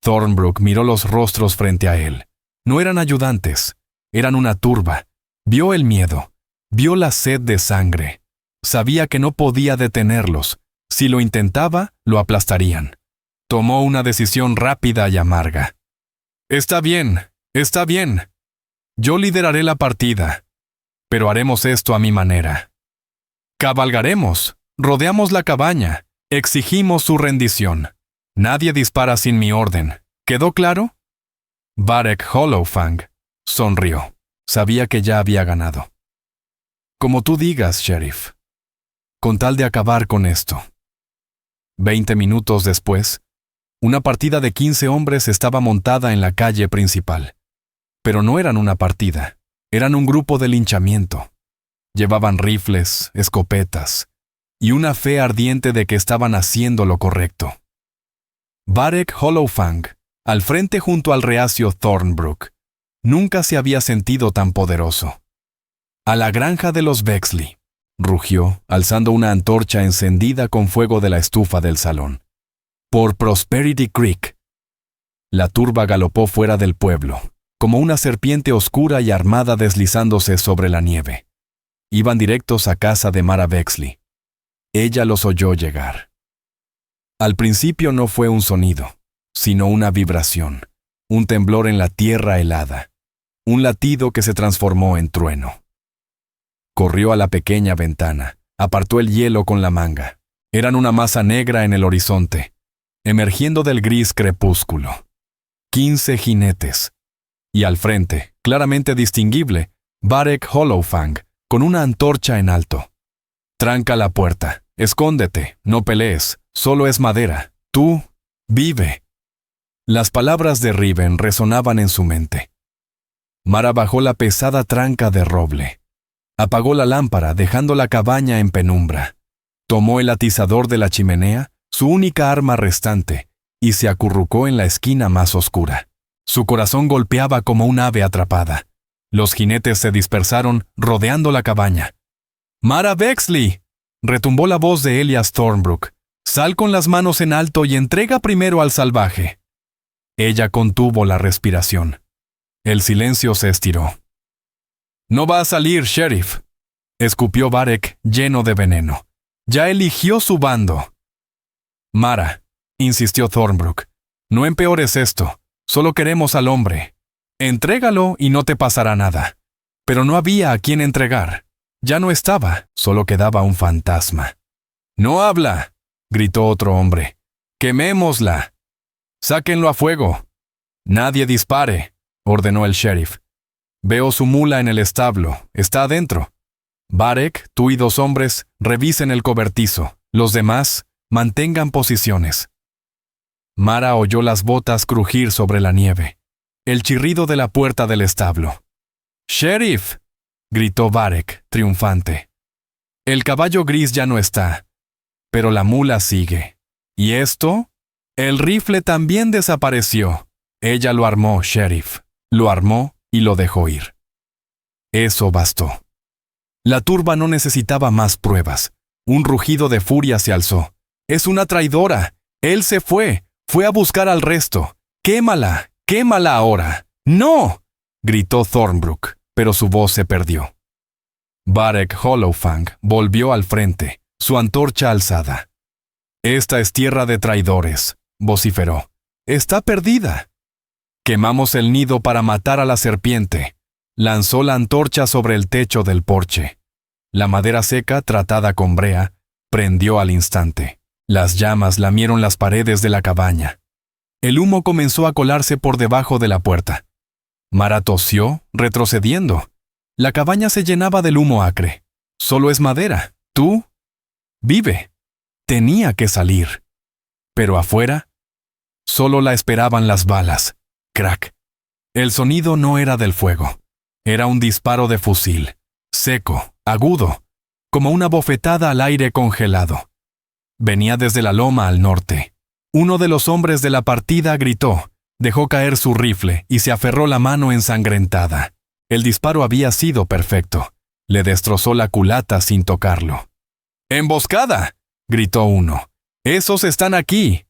Thornbrook miró los rostros frente a él. No eran ayudantes, eran una turba. Vio el miedo, vio la sed de sangre. Sabía que no podía detenerlos. Si lo intentaba, lo aplastarían. Tomó una decisión rápida y amarga. Está bien. Yo lideraré la partida. Pero haremos esto a mi manera. Cabalgaremos, rodeamos la cabaña, exigimos su rendición. Nadie dispara sin mi orden. ¿Quedó claro? Varek Hollowfang sonrió. Sabía que ya había ganado. Como tú digas, sheriff. Con tal de acabar con esto. 20 minutos después, una partida de 15 hombres estaba montada en la calle principal. Pero no eran una partida, eran un grupo de linchamiento. Llevaban rifles, escopetas, y una fe ardiente de que estaban haciendo lo correcto. Varek Hollowfang, al frente junto al reacio Thornbrook, nunca se había sentido tan poderoso. «A la granja de los Bexley», rugió, alzando una antorcha encendida con fuego de la estufa del salón. «Por Prosperity Creek». La turba galopó fuera del pueblo, como una serpiente oscura y armada deslizándose sobre la nieve. Iban directos a casa de Mara Bexley. Ella los oyó llegar. Al principio no fue un sonido, sino una vibración, un temblor en la tierra helada, un latido que se transformó en trueno. Corrió a la pequeña ventana, apartó el hielo con la manga. Eran una masa negra en el horizonte, emergiendo del gris crepúsculo. 15 jinetes. Y al frente, claramente distinguible, Varek Hollowfang, con una antorcha en alto. «Tranca la puerta», Escóndete, no pelees, solo es madera. Tú, vive. Las palabras de Riven resonaban en su mente. Mara bajó la pesada tranca de roble. Apagó la lámpara, dejando la cabaña en penumbra. Tomó el atizador de la chimenea, su única arma restante, y se acurrucó en la esquina más oscura. Su corazón golpeaba como un ave atrapada. Los jinetes se dispersaron, rodeando la cabaña. «¡Mara Bexley!», retumbó la voz de Elias Thornbrook. «Sal con las manos en alto y entrega primero al salvaje». Ella contuvo la respiración. El silencio se estiró. «No va a salir, sheriff», escupió Varek, lleno de veneno. «Ya eligió su bando». «Mara», insistió Thornbrook, «no empeores esto. Solo queremos al hombre. Entrégalo y no te pasará nada». Pero no había a quien entregar. Ya no estaba, solo quedaba un fantasma. «¡No habla!», gritó otro hombre. «¡Quemémosla! Sáquenlo a fuego». «Nadie dispare», ordenó el sheriff. «Veo su mula en el establo. Está adentro. Varek, tú y 2 hombres, revisen el cobertizo. Los demás, mantengan posiciones». Mara oyó las botas crujir sobre la nieve. El chirrido de la puerta del establo. «¡Sheriff!», gritó Varek, triunfante. «El caballo gris ya no está, pero la mula sigue. ¿Y esto? El rifle también desapareció. Ella lo armó, sheriff. Lo armó y lo dejó ir». Eso bastó. La turba no necesitaba más pruebas. Un rugido de furia se alzó. «¡Es una traidora! Él se fue. Fue a buscar al resto. ¡Quémala! ¡Quémala ahora!». «¡No!», gritó Thornbrook, pero su voz se perdió. Varek Hollowfang volvió al frente, su antorcha alzada. «Esta es tierra de traidores», vociferó. «Está perdida». «Quemamos el nido para matar a la serpiente». Lanzó la antorcha sobre el techo del porche. La madera seca, tratada con brea, prendió al instante. Las llamas lamieron las paredes de la cabaña. El humo comenzó a colarse por debajo de la puerta. Mara tosió, retrocediendo. La cabaña se llenaba del humo acre. «Solo es madera. Tú, vive». Tenía que salir. Pero afuera, solo la esperaban las balas. Crack. El sonido no era del fuego. Era un disparo de fusil. Seco, agudo, como una bofetada al aire congelado. Venía desde la loma al norte. Uno de los hombres de la partida gritó, dejó caer su rifle y se aferró la mano ensangrentada. El disparo había sido perfecto. Le destrozó la culata sin tocarlo. «¡Emboscada!», gritó uno. «¡Esos están aquí!».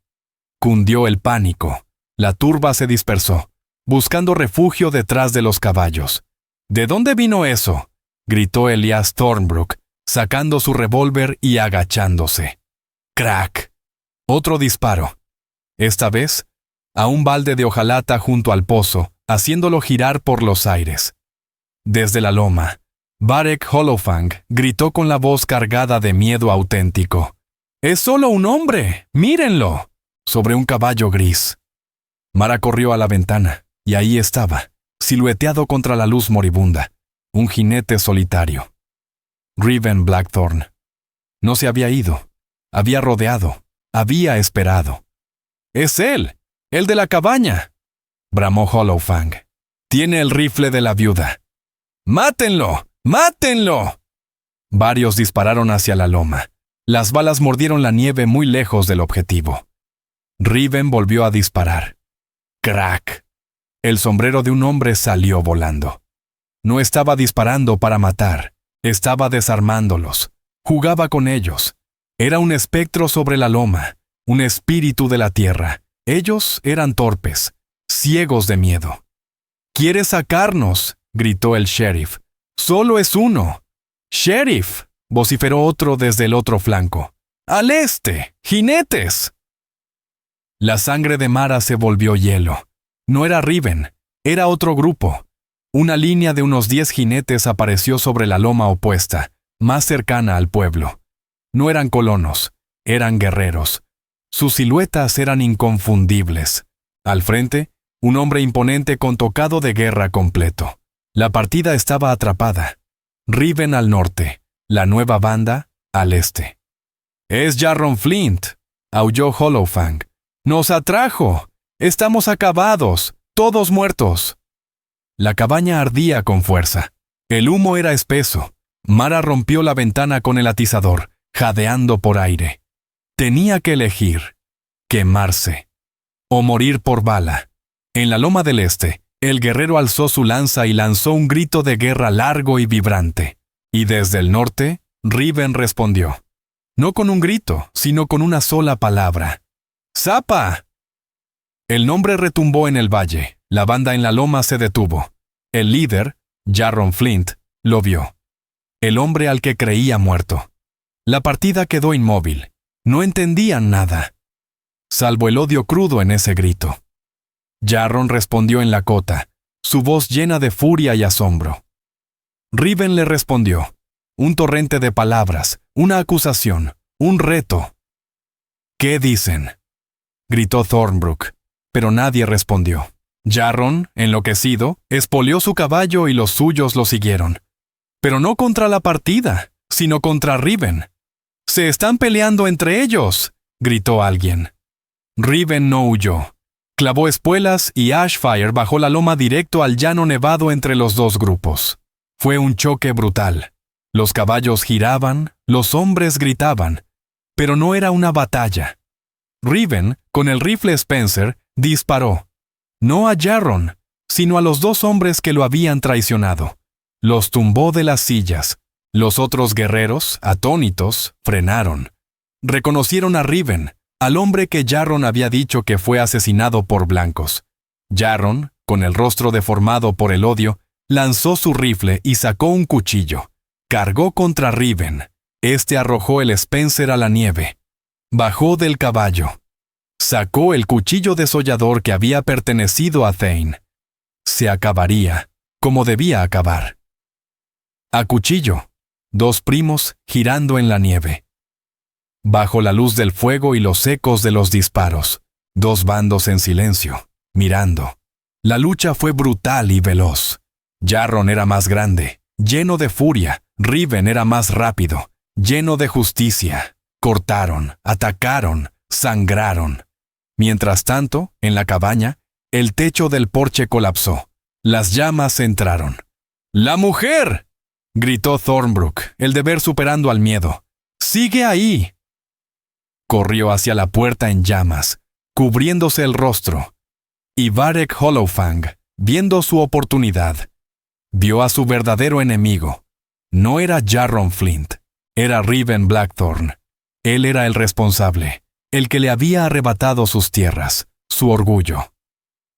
Cundió el pánico. La turba se dispersó, buscando refugio detrás de los caballos. «¿De dónde vino eso?», gritó Elias Thornbrook, sacando su revólver y agachándose. ¡Crack! Otro disparo. Esta vez, a un balde de hojalata junto al pozo, haciéndolo girar por los aires. Desde la loma, Varek Hollowfang gritó con la voz cargada de miedo auténtico. «¡Es solo un hombre! ¡Mírenlo!», sobre un caballo gris. Mara corrió a la ventana, y ahí estaba, silueteado contra la luz moribunda, un jinete solitario. Riven Blackthorn. No se había ido. Había rodeado. Había esperado. «¡Es él! ¡El de la cabaña!», bramó Hollowfang. «Tiene el rifle de la viuda». «¡Mátenlo! ¡Mátenlo!». Varios dispararon hacia la loma. Las balas mordieron la nieve muy lejos del objetivo. Riven volvió a disparar. ¡Crack! El sombrero de un hombre salió volando. No estaba disparando para matar. Estaba desarmándolos. Jugaba con ellos. Era un espectro sobre la loma, un espíritu de la tierra. Ellos eran torpes, ciegos de miedo. «¡Quiere sacarnos!», gritó el sheriff. «¡Solo es uno!». «¡Sheriff!», vociferó otro desde el otro flanco. «¡Al este! ¡Jinetes!». La sangre de Mara se volvió hielo. No era Riven, era otro grupo. Una línea de unos 10 jinetes apareció sobre la loma opuesta, más cercana al pueblo. No eran colonos, eran guerreros. Sus siluetas eran inconfundibles. Al frente, un hombre imponente con tocado de guerra completo. La partida estaba atrapada. Riven al norte, la nueva banda al este. Es Jarron Flint, aulló Hollowfang. Nos atrajo. Estamos acabados, todos muertos. La cabaña ardía con fuerza. El humo era espeso. Mara rompió la ventana con el atizador, jadeando por aire. Tenía que elegir: quemarse o morir por bala. En la loma del este, el guerrero alzó su lanza y lanzó un grito de guerra largo y vibrante. Y desde el norte, Riven respondió. No con un grito, sino con una sola palabra. ¡Zapa! El nombre retumbó en el valle. La banda en la loma se detuvo. El líder, Jarron Flint, lo vio. El hombre al que creía muerto. La partida quedó inmóvil. No entendían nada, salvo el odio crudo en ese grito. Jarron respondió en Lakota, su voz llena de furia y asombro. Riven le respondió. Un torrente de palabras, una acusación, un reto. ¿Qué dicen?, gritó Thornbrook, pero nadie respondió. Jarron, enloquecido, espoleó su caballo y los suyos lo siguieron. Pero no contra la partida, sino contra Riven. ¡Se están peleando entre ellos!, gritó alguien. Riven no huyó. Clavó espuelas y Ashfire bajó la loma directo al llano nevado entre los dos grupos. Fue un choque brutal. Los caballos giraban, los hombres gritaban, pero no era una batalla. Riven, con el rifle Spencer, disparó. No a Jarron, sino a los dos hombres que lo habían traicionado. Los tumbó de las sillas. Los otros guerreros, atónitos, frenaron. Reconocieron a Riven, al hombre que Jarron había dicho que fue asesinado por blancos. Jarron, con el rostro deformado por el odio, lanzó su rifle y sacó un cuchillo. Cargó contra Riven. Este arrojó el Spencer a la nieve. Bajó del caballo. Sacó el cuchillo desollador que había pertenecido a Thane. Se acabaría, como debía acabar. A cuchillo, dos primos girando en la nieve. Bajo la luz del fuego y los ecos de los disparos, dos bandos en silencio, mirando. La lucha fue brutal y veloz. Jarron era más grande, lleno de furia. Riven era más rápido, lleno de justicia. Cortaron, atacaron, sangraron. Mientras tanto, en la cabaña, el techo del porche colapsó. Las llamas entraron. ¡La mujer!, gritó Thornbrook, el deber superando al miedo. ¡Sigue ahí! Corrió hacia la puerta en llamas, cubriéndose el rostro. Y Varek Hollowfang, viendo su oportunidad, vio a su verdadero enemigo. No era Jarron Flint, era Riven Blackthorn. Él era el responsable, el que le había arrebatado sus tierras, su orgullo.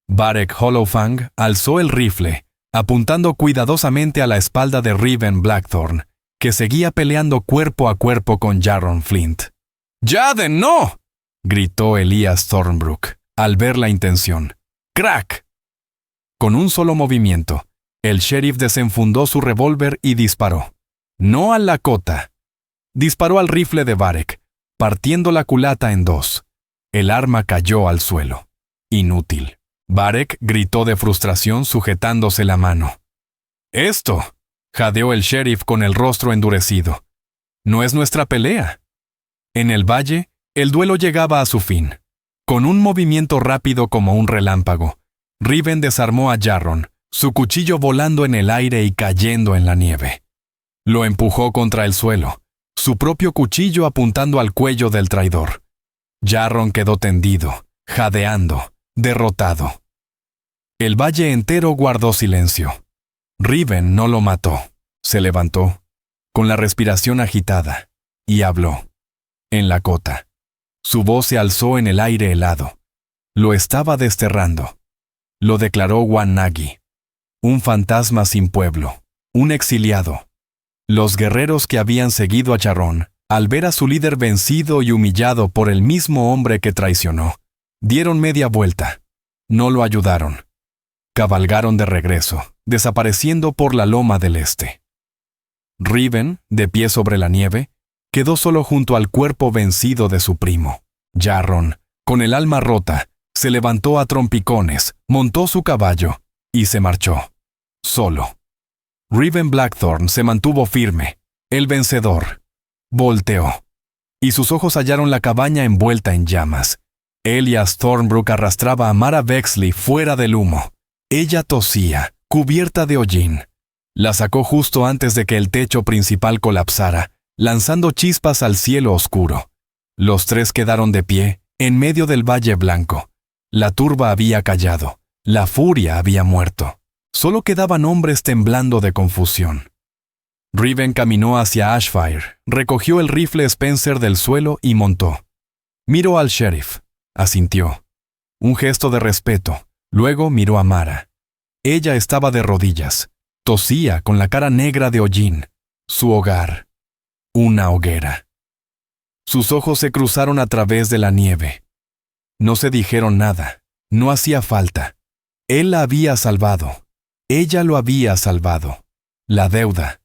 Varek Hollowfang alzó el rifle, apuntando cuidadosamente a la espalda de Riven Blackthorn, que seguía peleando cuerpo a cuerpo con Jarron Flint. ¡Jaden, no!, gritó Elias Thornbrook, al ver la intención. ¡Crack! Con un solo movimiento, el sheriff desenfundó su revólver y disparó. No al Lakota. Disparó al rifle de Varek, partiendo la culata en dos. El arma cayó al suelo. Inútil. Varek gritó de frustración sujetándose la mano. «¡Esto!», jadeó el sheriff con el rostro endurecido. «No es nuestra pelea». En el valle, el duelo llegaba a su fin. Con un movimiento rápido como un relámpago, Riven desarmó a Jarron, su cuchillo volando en el aire y cayendo en la nieve. Lo empujó contra el suelo, su propio cuchillo apuntando al cuello del traidor. Jarron quedó tendido, jadeando, derrotado. El valle entero guardó silencio. Riven no lo mató. Se levantó, con la respiración agitada, y habló. En Lakota. Su voz se alzó en el aire helado. Lo estaba desterrando. Lo declaró Wan-Nagi. Un fantasma sin pueblo, un exiliado. Los guerreros que habían seguido a Jarron, al ver a su líder vencido y humillado por el mismo hombre que traicionó, dieron media vuelta. No lo ayudaron. Cabalgaron de regreso, desapareciendo por la loma del este. Riven, de pie sobre la nieve, quedó solo junto al cuerpo vencido de su primo. Jarron, con el alma rota, se levantó a trompicones, montó su caballo y se marchó. Solo. Riven Blackthorn se mantuvo firme. El vencedor. Volteó. y sus ojos hallaron la cabaña envuelta en llamas. Elias Thornbrook arrastraba a Mara Bexley fuera del humo. Ella tosía, cubierta de hollín. La sacó justo antes de que el techo principal colapsara, lanzando chispas al cielo oscuro. Los tres quedaron de pie, en medio del Valle Blanco. La turba había callado, la furia había muerto. Solo quedaban hombres temblando de confusión. Riven caminó hacia Ashfire, recogió el rifle Spencer del suelo y montó. Miró al sheriff. Asintió. Un gesto de respeto. Luego miró a Mara. Ella estaba de rodillas. Tosía con la cara negra de hollín. Su hogar. Una hoguera. Sus ojos se cruzaron a través de la nieve. No se dijeron nada. No hacía falta. Él la había salvado. Ella lo había salvado. La deuda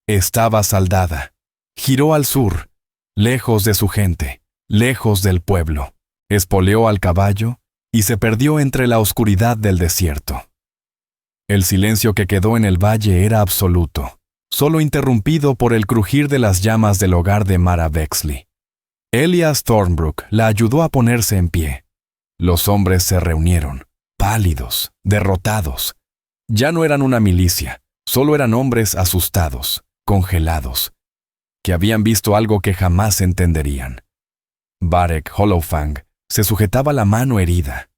estaba saldada. Giró al sur, lejos de su gente, lejos del pueblo. Espoleó al caballo y se perdió entre la oscuridad del desierto. El silencio que quedó en el valle era absoluto, solo interrumpido por el crujir de las llamas del hogar de Mara Bexley. Elias Thornbrook la ayudó a ponerse en pie. Los hombres se reunieron, pálidos, derrotados. Ya no eran una milicia, solo eran hombres asustados, congelados, que habían visto algo que jamás entenderían. Varek Hollowfang se sujetaba la mano herida.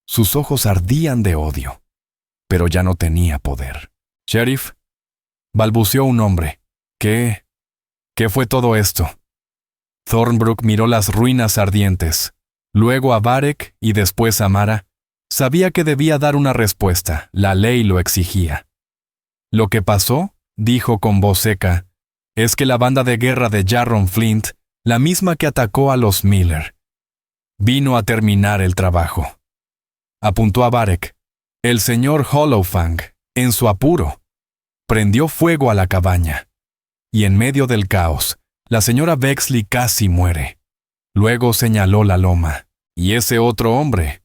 Sus ojos ardían de odio, pero ya no tenía poder. «Sheriff», balbuceó un hombre. ¿Qué fue todo esto? Thornbrook miró las ruinas ardientes, luego a Varek y después a Mara. Sabía que debía dar una respuesta, la ley lo exigía. «Lo que pasó», dijo con voz seca, «es que la banda de guerra de Jarron Flint, la misma que atacó a los Miller, vino a terminar el trabajo». Apuntó a Varek. «El señor Hollowfang, en su apuro, prendió fuego a la cabaña. Y en medio del caos, la señora Bexley casi muere». Luego señaló la loma. «Y ese otro hombre.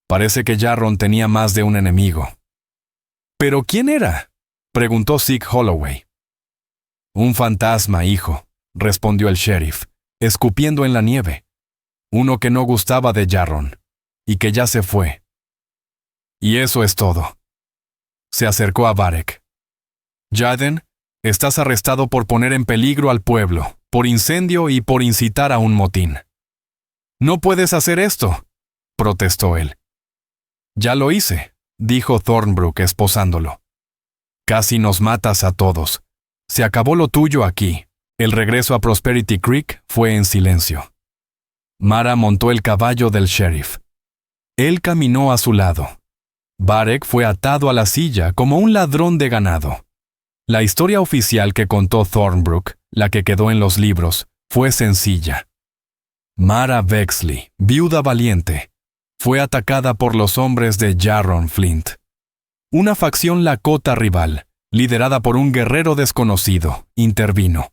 Parece que Jarron tenía más de un enemigo». «¿Pero quién era?», preguntó Zeke Holloway. «Un fantasma, hijo», respondió el sheriff, escupiendo en la nieve. «Uno que no gustaba de Jarron, y que ya se fue. Y eso es todo». Se acercó a Varek. «Jaden, estás arrestado por poner en peligro al pueblo, por incendio y por incitar a un motín». «No puedes hacer esto», protestó él. «Ya lo hice», dijo Thornbrook esposándolo. «Casi nos matas a todos. Se acabó lo tuyo aquí». El regreso a Prosperity Creek fue en silencio. Mara montó el caballo del sheriff. Él caminó a su lado. Varek fue atado a la silla como un ladrón de ganado. La historia oficial que contó Thornbrook, la que quedó en los libros, fue sencilla. Mara Bexley, viuda valiente, fue atacada por los hombres de Jarron Flint. Una facción lakota rival, liderada por un guerrero desconocido, intervino.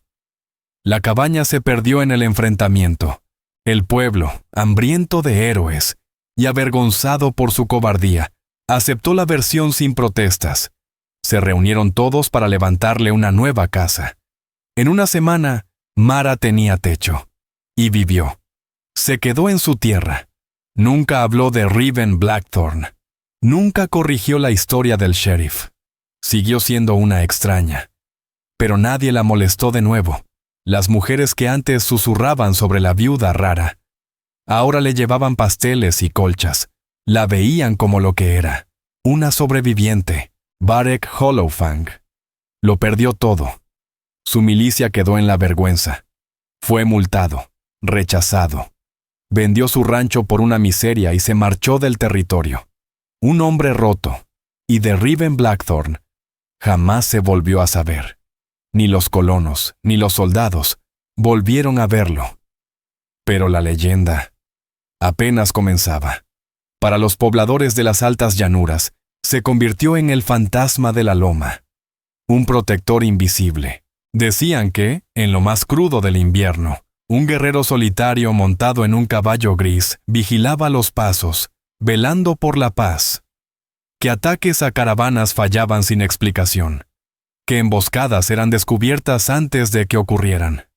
La cabaña se perdió en el enfrentamiento. El pueblo, hambriento de héroes y avergonzado por su cobardía, aceptó la versión sin protestas. Se reunieron todos para levantarle una nueva casa. En una semana, Mara tenía techo. Y vivió. Se quedó en su tierra. Nunca habló de Riven Blackthorn. Nunca corrigió la historia del sheriff. Siguió siendo una extraña. Pero nadie la molestó de nuevo. Las mujeres que antes susurraban sobre la viuda rara, ahora le llevaban pasteles y colchas. La veían como lo que era, una sobreviviente, Varek Hollowfang. Lo perdió todo. Su milicia quedó en la vergüenza. Fue multado, rechazado. Vendió su rancho por una miseria y se marchó del territorio. Un hombre roto. Y de Riven Blackthorn jamás se volvió a saber. Ni los colonos, ni los soldados volvieron a verlo. Pero la leyenda apenas comenzaba. Para los pobladores de las altas llanuras, se convirtió en el fantasma de la loma. Un protector invisible. Decían que, en lo más crudo del invierno, un guerrero solitario montado en un caballo gris vigilaba los pasos, velando por la paz. Que ataques a caravanas fallaban sin explicación. Que emboscadas eran descubiertas antes de que ocurrieran.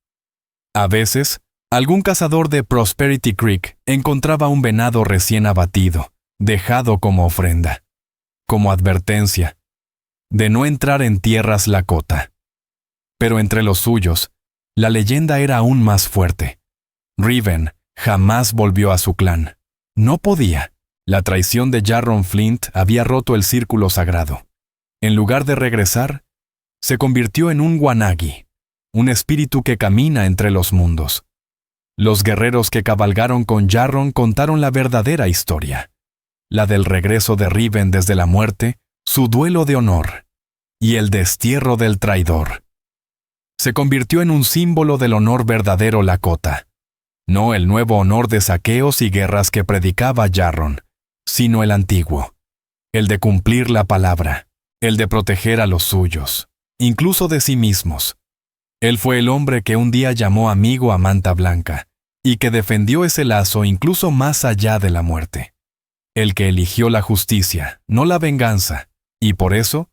A veces, Algún cazador de Prosperity Creek encontraba un venado recién abatido, dejado como ofrenda, como advertencia, de no entrar en tierras Lakota. Pero entre los suyos, la leyenda era aún más fuerte. Riven jamás volvió a su clan. No podía. La traición de Jarron Flint había roto el círculo sagrado. En lugar de regresar, se convirtió en un Wanagi, un espíritu que camina entre los mundos. Los guerreros que cabalgaron con Jarron contaron la verdadera historia, la del regreso de Riven desde la muerte, su duelo de honor y el destierro del traidor. Se convirtió en un símbolo del honor verdadero Lakota, no el nuevo honor de saqueos y guerras que predicaba Jarron, sino el antiguo, el de cumplir la palabra, el de proteger a los suyos, incluso de sí mismos. Él fue el hombre que un día llamó amigo a Manta Blanca y que defendió ese lazo incluso más allá de la muerte. El que eligió la justicia, no la venganza, y por eso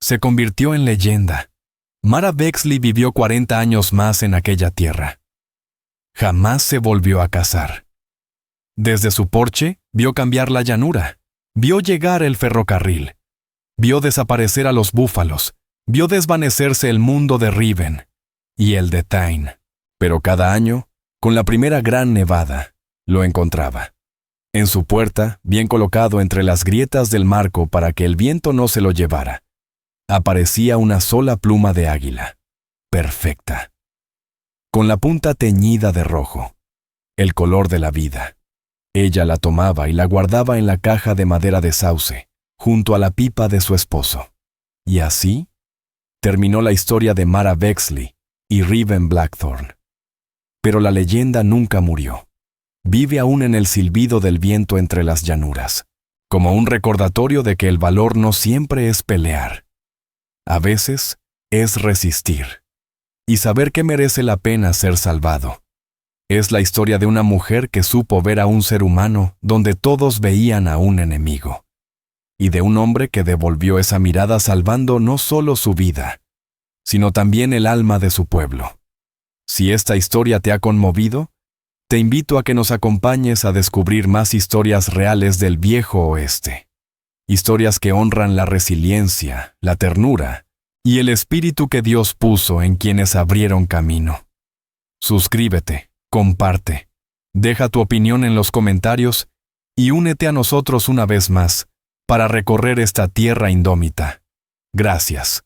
se convirtió en leyenda. Mara Bexley vivió 40 años más en aquella tierra. Jamás se volvió a casar. Desde su porche, vio cambiar la llanura, vio llegar el ferrocarril, vio desaparecer a los búfalos, vio desvanecerse el mundo de Riven y el de Tain. Pero cada año, con la primera gran nevada, lo encontraba. En su puerta, bien colocado entre las grietas del marco para que el viento no se lo llevara, aparecía una sola pluma de águila, perfecta, con la punta teñida de rojo, el color de la vida. Ella la tomaba y la guardaba en la caja de madera de sauce, junto a la pipa de su esposo. Y así terminó la historia de Mara Bexley y Riven Blackthorn. Pero la leyenda nunca murió. Vive aún en el silbido del viento entre las llanuras, como un recordatorio de que el valor no siempre es pelear. A veces es resistir y saber que merece la pena ser salvado. Es la historia de una mujer que supo ver a un ser humano donde todos veían a un enemigo, y de un hombre que devolvió esa mirada salvando no solo su vida, sino también el alma de su pueblo. Si esta historia te ha conmovido, te invito a que nos acompañes a descubrir más historias reales del viejo oeste. Historias que honran la resiliencia, la ternura y el espíritu que Dios puso en quienes abrieron camino. Suscríbete, comparte, deja tu opinión en los comentarios y únete a nosotros una vez más para recorrer esta tierra indómita. Gracias.